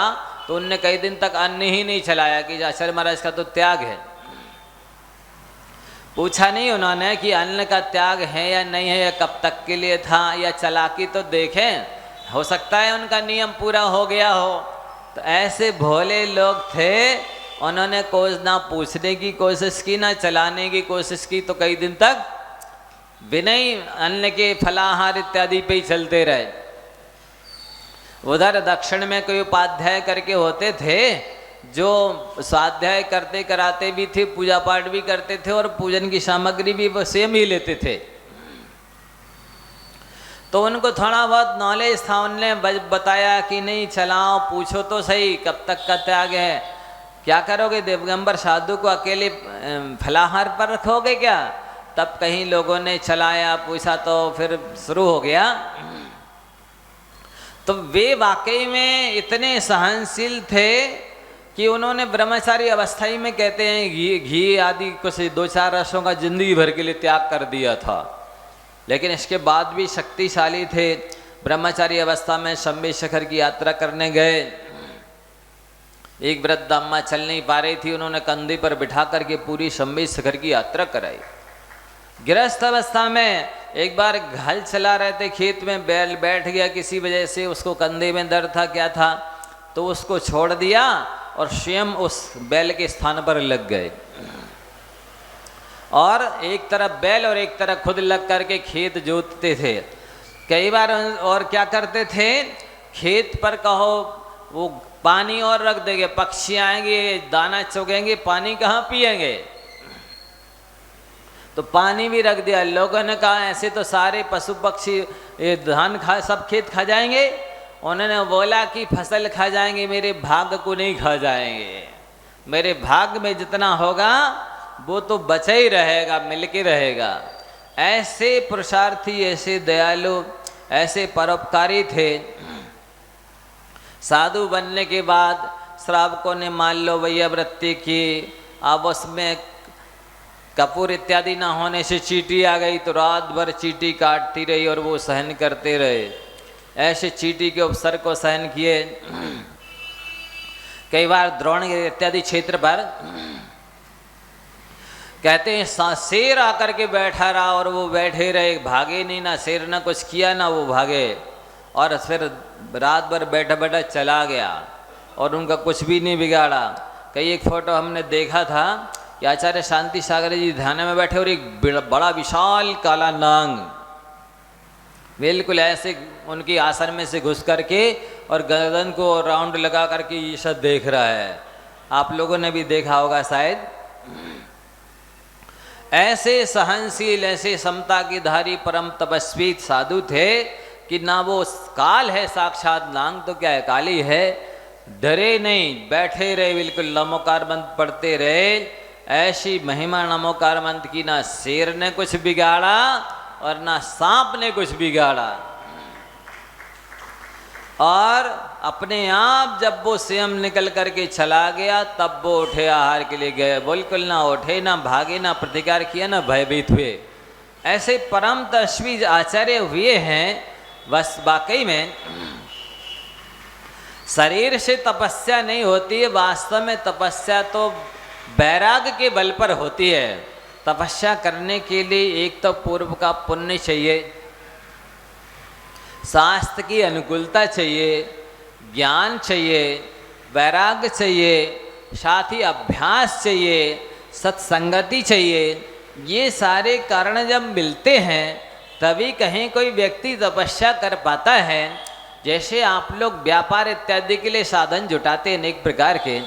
तो उनने कई दिन तक अन्न ही नहीं चलाया कि आचार्य महाराज का तो त्याग है। पूछा नहीं उन्होंने कि अन्न का त्याग है या नहीं है, या कब तक के लिए था, या चलाकी तो देखें, हो सकता है उनका नियम पूरा हो गया हो। तो ऐसे भोले लोग थे, उन्होंने ना पूछने की कोशिश की, ना चलाने की कोशिश की, तो कई दिन तक बिना ही अन्न के फलाहार इत्यादि पे ही चलते रहे। उधर दक्षिण में कोई उपाध्याय करके होते थे, जो स्वाध्याय करते कराते भी थे, पूजा पाठ भी करते थे, और पूजन की सामग्री भी वो सेम ही लेते थे। तो उनको थोड़ा बहुत नॉलेज था, उनने बताया कि नहीं चलाओ, पूछो तो सही कब तक का त्याग है, क्या करोगे, दिगंबर साधु को अकेले फलाहार पर रखोगे क्या। तब कहीं लोगों ने चलाया, पूछा, तो फिर शुरू हो गया। तो वे वाकई में इतने सहनशील थे कि उन्होंने ब्रह्मचारी अवस्था ही में, कहते हैं, घी आदि कुछ 2-4 रसों का जिंदगी भर के लिए त्याग कर दिया था। लेकिन इसके बाद भी शक्तिशाली थे। ब्रह्मचारी अवस्था में शंभे शिखर की यात्रा करने गए। एक वृद्ध अम्मा चल नहीं पा रही थी, उन्होंने कंधे पर बिठा करके पूरी शंभे शिखर की यात्रा कराई। गृहस्थ अवस्था में एक बार हल चला रहे थे, खेत में बैल बैठ गया किसी वजह से, उसको कंधे में दर्द था, क्या था, तो उसको छोड़ दिया और स्वयं उस बैल के स्थान पर लग गए। और एक तरफ बैल और एक तरफ खुद लग करके खेत जोतते थे। कई बार और क्या करते थे, खेत पर कहो वो पानी और रख देंगे, पक्षी आएंगे, दाना चुगेंगे, पानी कहाँ पिएंगे, तो पानी भी रख दिया। लोगों ने कहा ऐसे तो सारे पशु पक्षी ये धान सब खेत खा जाएंगे। उन्होंने बोला कि फसल खा जाएंगे, मेरे भाग को नहीं खा जाएंगे। मेरे भाग में जितना होगा वो तो बचा ही रहेगा, मिल के रहेगा। ऐसे पुरुषार्थी, ऐसे दयालु, ऐसे परोपकारी थे। साधु बनने के बाद श्रावकों ने मान लो भैया वृत्ति की, अब उसमें कपूर इत्यादि ना होने से चींटी आ गई, तो रात भर चींटी काटती रही और वो सहन करते रहे। ऐसे चींटी के उपसर को सहन किए। कई बार द्रोणगिरी इत्यादि क्षेत्र पर कहते हैं शेर आकर के बैठा रहा और वो बैठे रहे, भागे नहीं, ना शेर ना कुछ किया ना वो भागे, और फिर रात भर बैठा बैठा चला गया और उनका कुछ भी नहीं बिगाड़ा। कई एक फोटो हमने देखा था कि आचार्य शांति सागर जी ध्यान में बैठे और एक बड़ा विशाल काला नांग बिल्कुल ऐसे उनकी आसन में से घुस करके और गर्दन को राउंड लगा करके ये सब देख रहा है। आप लोगों ने भी देखा होगा शायद। ऐसे सहनशील, ऐसे समता की धारी परम तपस्वी साधु थे कि ना वो काल है साक्षात, नांग तो क्या है, काली है, डरे नहीं, बैठे रहे, बिल्कुल नमोकार मंत्र पढ़ते रहे। ऐसी महिमा नमोकार मंत्र की ना शेर ने कुछ बिगाड़ा और ना सांप ने कुछ बिगाड़ा। और अपने आप जब वो स्वयं निकल करके चला गया तब वो उठे आहार के लिए गए। बिल्कुल ना उठे, ना भागे, ना प्रतिकार किया, ना भयभीत हुए। ऐसे परम तपस्वी आचार्य हुए हैं। बस वाकई में शरीर से तपस्या नहीं होती है, वास्तव में तपस्या तो वैराग्य के बल पर होती है। तपस्या करने के लिए एक तो पूर्व का पुण्य चाहिए, शास्त्र की अनुकूलता चाहिए, ज्ञान चाहिए, वैराग्य चाहिए, साथ ही अभ्यास चाहिए, सत्संगति चाहिए। ये सारे कारण जब मिलते हैं तभी कहीं कोई व्यक्ति तपस्या कर पाता है। जैसे आप लोग व्यापार इत्यादि के लिए साधन जुटाते हैं अनेक प्रकार के,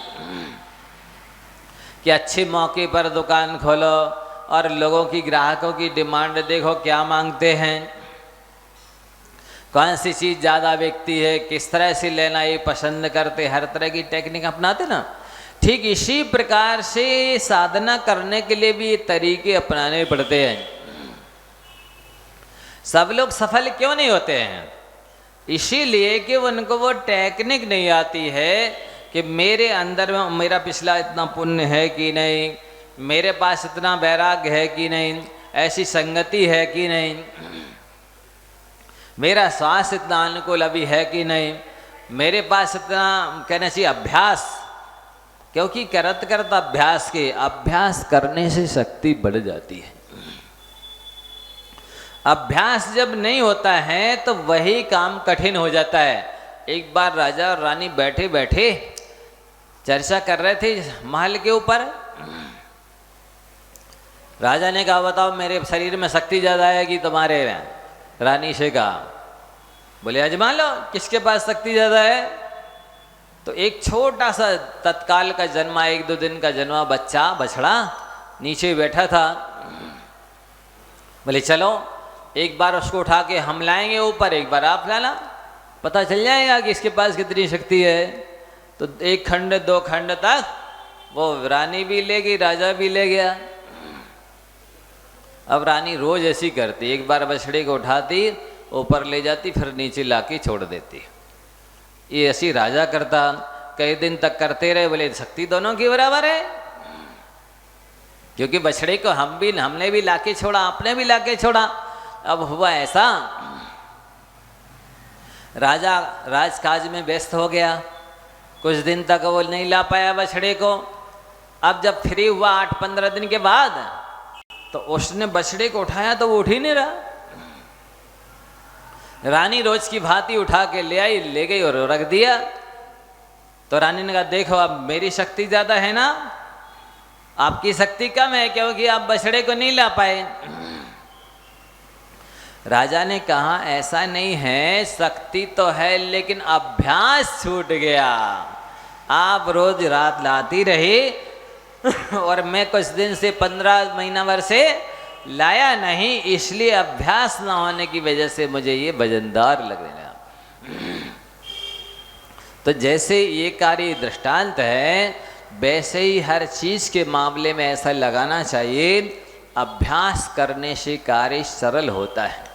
कि अच्छे मौके पर दुकान खोलो और लोगों की, ग्राहकों की डिमांड देखो क्या मांगते हैं, कौन सी चीज़ ज़्यादा बिकती है, किस तरह से लेना ये पसंद करते, हर तरह की टेक्निक अपनाते ना। ठीक इसी प्रकार से साधना करने के लिए भी ये तरीके अपनाने पड़ते हैं। सब लोग सफल क्यों नहीं होते हैं? इसीलिए कि उनको वो टेक्निक नहीं आती है कि मेरे अंदर में मेरा पिछला इतना पुण्य है कि नहीं, मेरे पास इतना वैराग्य है कि नहीं, ऐसी संगति है कि नहीं, मेरा स्वास्थ्य इतना अनुकूल अभी है कि नहीं, मेरे पास इतना कहना चाहिए अभ्यास। क्योंकि करत करत अभ्यास करने से शक्ति बढ़ जाती है। अभ्यास जब नहीं होता है तो वही काम कठिन हो जाता है। एक बार राजा और रानी बैठे बैठे चर्चा कर रहे थे महल के ऊपर। राजा ने कहा बताओ मेरे शरीर में शक्ति ज़्यादा है कि तुम्हारे में? रानी से कहा, बोले आजमा लो किसके पास शक्ति ज़्यादा है। तो एक छोटा सा तत्काल का जन्मा, 1-2 दिन का जन्मा बछड़ा नीचे बैठा था। बोले चलो एक बार उसको उठा के हम लाएंगे ऊपर, एक बार आप लाना, पता चल जाएगा कि इसके पास कितनी शक्ति है। तो 1 खंड 2 खंड तक वो रानी भी ले गई, राजा भी ले गया। अब रानी रोज ऐसी करती, एक बार बछड़े को उठाती, ऊपर ले जाती, फिर नीचे लाके छोड़ देती। ये ऐसी राजा करता, कई दिन तक करते रहे। बोले शक्ति दोनों की बराबर है, क्योंकि बछड़े को हमने भी लाके छोड़ा, आपने भी लाके छोड़ा। अब हुआ ऐसा, राजा राजकाज में व्यस्त हो गया, कुछ दिन तक वो नहीं ला पाया बछड़े को। अब जब फ्री हुआ 8-15 दिन के बाद, तो उसने बछड़े को उठाया तो वो उठ ही नहीं रहा। रानी रोज की भांति उठा के ले आई, ले गई और रख दिया। तो रानी ने कहा देखो अब मेरी शक्ति ज्यादा है ना, आपकी शक्ति कम है क्योंकि आप बछड़े को नहीं ला पाए। राजा ने कहा ऐसा नहीं है, शक्ति तो है लेकिन अभ्यास छूट गया। आप रोज रात लाती रही और मैं कुछ दिन से 15 महीना भर से लाया नहीं, इसलिए अभ्यास ना होने की वजह से मुझे ये वजनदार लगने लगा। तो जैसे ये कार्य दृष्टांत है, वैसे ही हर चीज के मामले में ऐसा लगाना चाहिए। अभ्यास करने से कार्य सरल होता है।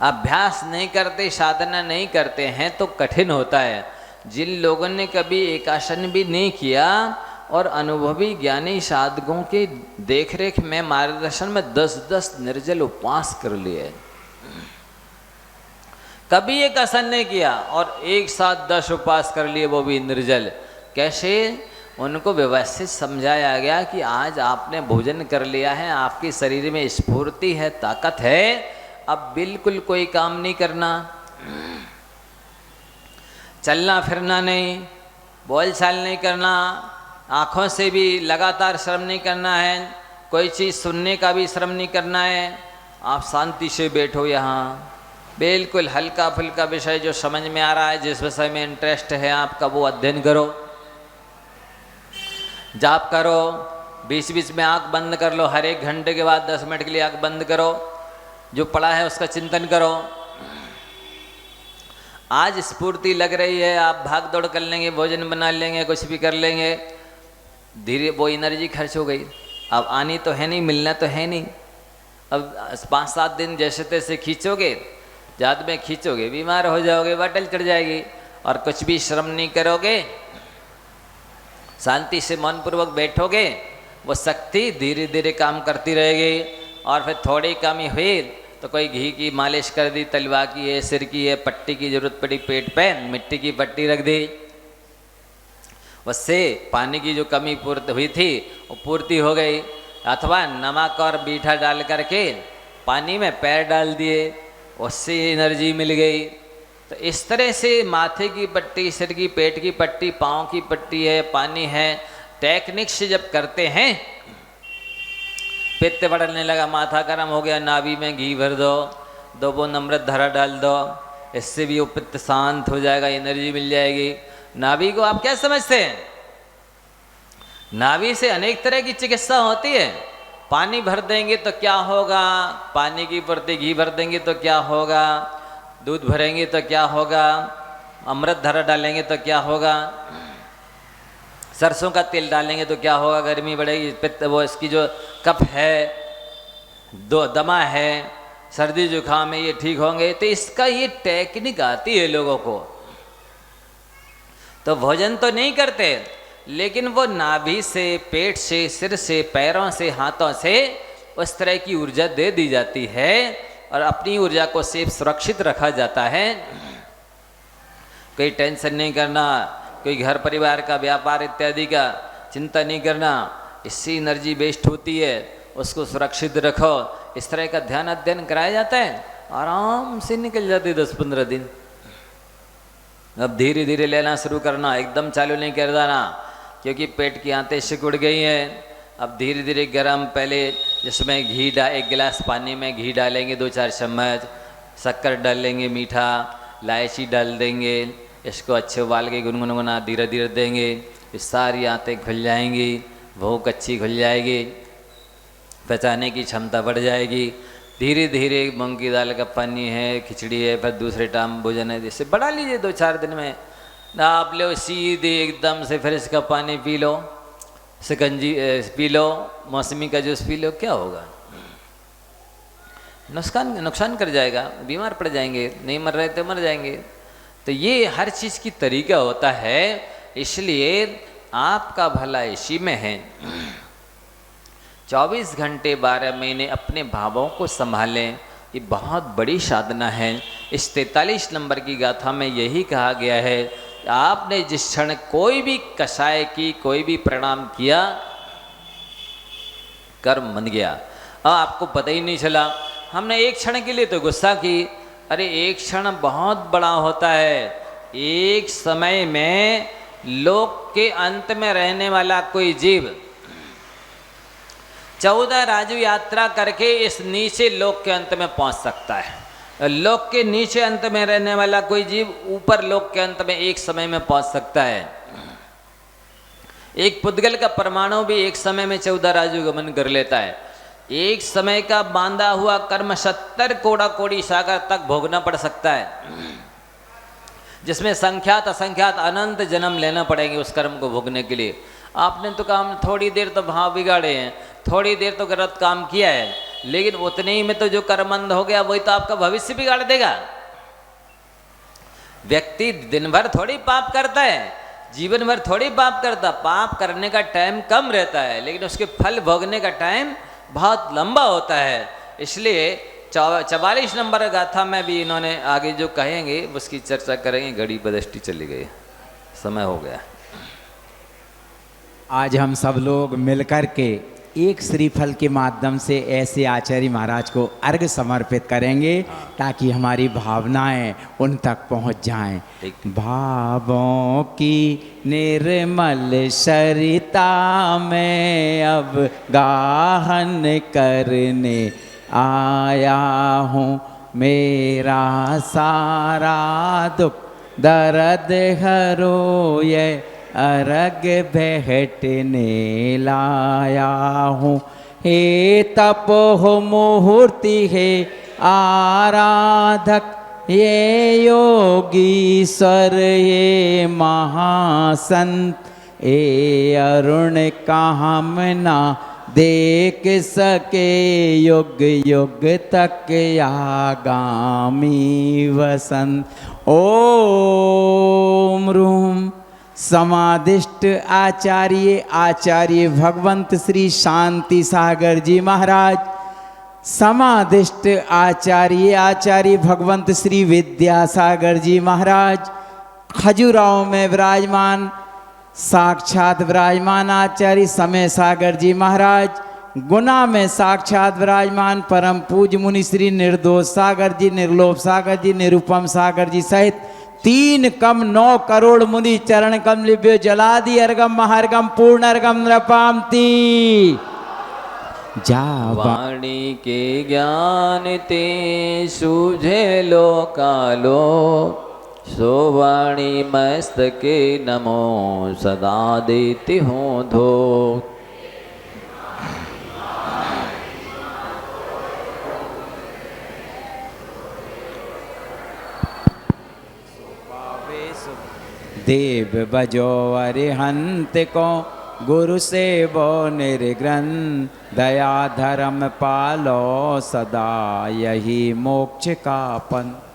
अभ्यास नहीं करते, साधना नहीं करते हैं तो कठिन होता है। जिन लोगों ने कभी एकासन भी नहीं किया और अनुभवी ज्ञानी साधकों के देखरेख में, मार्गदर्शन में 10-10 निर्जल उपवास कर लिए, कभी एक आसन नहीं किया और एक साथ 10 उपवास कर लिए, वो भी निर्जल। कैसे? उनको व्यवस्थित समझाया गया कि आज आपने भोजन कर लिया है, आपके शरीर में स्फूर्ति है, ताकत है, अब बिल्कुल कोई काम नहीं करना, चलना फिरना नहीं, बोलचाल नहीं करना, आँखों से भी लगातार श्रम नहीं करना है, कोई चीज़ सुनने का भी श्रम नहीं करना है। आप शांति से बैठो यहाँ, बिल्कुल हल्का फुल्का विषय जो समझ में आ रहा है, जिस विषय में इंटरेस्ट है आपका, वो अध्ययन करो, जाप करो, बीच बीच में आँख बंद कर लो, हर 1 घंटे के बाद 10 मिनट के लिए आँख बंद करो, जो पढ़ा है उसका चिंतन करो। आज स्फूर्ति लग रही है, आप भाग दौड़ कर लेंगे, भोजन बना लेंगे, कुछ भी कर लेंगे, धीरे वो एनर्जी खर्च हो गई। अब आनी तो है नहीं, मिलना तो है नहीं। अब 5-7 दिन जैसे तैसे खींचोगे ज़्यादा में खींचोगे बीमार हो जाओगे, बटल चढ़ जाएगी। और कुछ भी श्रम नहीं करोगे, शांति से मनपूर्वक बैठोगे, वो शक्ति धीरे धीरे काम करती रहेगी। और फिर थोड़ी कमी हुई तो कोई घी की मालिश कर दी, तलवा की है, सिर की है, पट्टी की जरूरत पड़ी पेट पे, मिट्टी की पट्टी रख दी, उससे पानी की जो कमी पूर्ति हुई थी वो पूर्ति हो गई। अथवा नमक और मीठा डाल करके पानी में पैर डाल दिए, उससे एनर्जी मिल गई। तो इस तरह से माथे की पट्टी, सिर की, पेट की पट्टी, पाँव की पट्टी है, पानी है, टेक्निक से जब करते हैं, पित्त बढ़ने लगा, माथा गर्म हो गया, नाभि में घी भर दो, 2 बूंद अमृत धारा डाल दो, इससे भी वो पित्त शांत हो जाएगा, एनर्जी मिल जाएगी। नाभि को आप क्या समझते हैं? नाभि से अनेक तरह की चिकित्सा होती है। पानी भर देंगे तो क्या होगा, पानी की पूर्ति, घी भर देंगे तो क्या होगा, दूध भरेंगे तो क्या होगा, अमृत धारा डालेंगे तो क्या होगा, सरसों का तेल डालेंगे तो क्या होगा, गर्मी बढ़ेगी, पित्त वो इसकी जो कफ है, दमा है, सर्दी जुकाम है, ये ठीक होंगे। तो इसका ये टेक्निक आती है लोगों को। तो भोजन तो नहीं करते, लेकिन वो नाभि से, पेट से, सिर से, पैरों से, हाथों से उस तरह की ऊर्जा दे दी जाती है और अपनी ऊर्जा को सेफ सुरक्षित रखा जाता है। कोई टेंशन नहीं करना, कोई घर परिवार का, व्यापार इत्यादि का चिंता नहीं करना, इससे एनर्जी वेस्ट होती है, उसको सुरक्षित रखो। इस तरह का ध्यान अध्ययन कराया जाता है, आराम से निकल जाते 10-15 दिन। अब धीरे धीरे लेना शुरू करना, एकदम चालू नहीं कर देना, क्योंकि पेट की आंतें सिकुड़ गई हैं। अब धीरे धीरे गरम, पहले जिसमें घी 1 गिलास पानी में घी डालेंगे, 2-4 चम्मच शक्कर डाल लेंगे, मीठा, इलायची डाल देंगे, इसको अच्छे उबाल के गुनगुना धीरे धीरे देंगे, ये सारी आंतें खुल जाएंगी, भूख अच्छी खुल जाएगी, पचाने की क्षमता बढ़ जाएगी। धीरे धीरे मूंग की दाल का पानी है, खिचड़ी है, फिर दूसरे टाइम भोजन है, जिससे बढ़ा लीजिए 2-4 दिन में। आप लो सीधे एकदम से, फिर इसका पानी पी लो, शिकंजी पी लो, मौसमी का जूस पी लो, क्या होगा? नुकसान कर जाएगा, बीमार पड़ जाएंगे, नहीं मर रहे तो मर जाएंगे। तो ये हर चीज़ की तरीका होता है, इसलिए आपका भला इसी में है। 24 घंटे 12 महीने अपने भावों को संभालें, ये बहुत बड़ी साधना है। इस 43 नंबर की गाथा में यही कहा गया है, आपने जिस क्षण कोई भी कषाय की, कोई भी प्रणाम किया, कर्म बन गया। अब आपको पता ही नहीं चला, हमने एक क्षण के लिए तो गुस्सा की, अरे एक क्षण बहुत बड़ा होता है। एक समय में लोक के अंत में रहने वाला कोई जीव 14 राजू यात्रा करके इस नीचे लोक के अंत में पहुंच सकता है। लोक के नीचे अंत में रहने वाला कोई जीव ऊपर लोक के अंत में एक समय में पहुंच सकता है। एक पुद्गल का परमाणु भी एक समय में 14 राजू गमन कर लेता है। एक समय का बांधा हुआ कर्म 70 कोड़ा-कोड़ी सागर तक भोगना पड़ सकता है, जिसमें संख्यात असंख्यात अनंत जन्म लेना पड़ेंगे उस कर्म को भोगने के लिए। आपने तो काम, थोड़ी देर तो भाव बिगाड़े हैं, थोड़ी देर तो गलत काम किया है, लेकिन उतने ही में तो जो कर्मंद हो गया वही तो आपका भविष्य बिगाड़ देगा। व्यक्ति दिन भर थोड़ी पाप करता है, जीवन भर थोड़ी पाप करता, पाप करने का टाइम कम रहता है, लेकिन उसके फल भोगने का टाइम बहुत लंबा होता है। इसलिए 44 नंबर गाथा में भी इन्होंने आगे जो कहेंगे उसकी चर्चा करेंगे। घड़ी बदष्टि चली गई, समय हो गया। आज हम सब लोग मिलकर के एक श्रीफल के माध्यम से ऐसे आचार्य महाराज को अर्घ समर्पित करेंगे, ताकि हमारी भावनाएं उन तक पहुंच जाएं। भावों की निर्मल सरिता में अब गाहन करने आया हूँ, मेरा सारा दुख दर्द हरो ये अर्घ भेटने लाया हूँ। हे तपो मुहूर्ति है आराधक, ये योगीश्वर ये महासंत, ए अरुण कामना देख सके युग युग तक आगामी वसंत। ओम रूम समाधिष्ट आचार्य भगवंत श्री शांति सागर जी महाराज, समाधिष्ट आचार्य भगवंत श्री विद्यासागर जी महाराज, खजुराहो में विराजमान साक्षात विराजमान आचार्य समय सागर जी महाराज, गुना में साक्षात विराजमान परम पूज्य मुनि श्री निर्दोष सागर जी, निर्लोभ सागर जी, निरुपम सागर जी सहित 3 कम 9 करोड़ मुनि चरण कमलिभ्यो जलादि अर्गम महार्गम पूर्ण अर्गम नृपामति। जा वाणी के ज्ञान ते सूझे लोकालो, सो वाणी मस्तके नमो सदा देती हूँ धो। देव बजो अरिहंत को, गुरु सेवो निर्ग्रंथ, दया धर्म पालो सदा, यही मोक्ष का पंथ।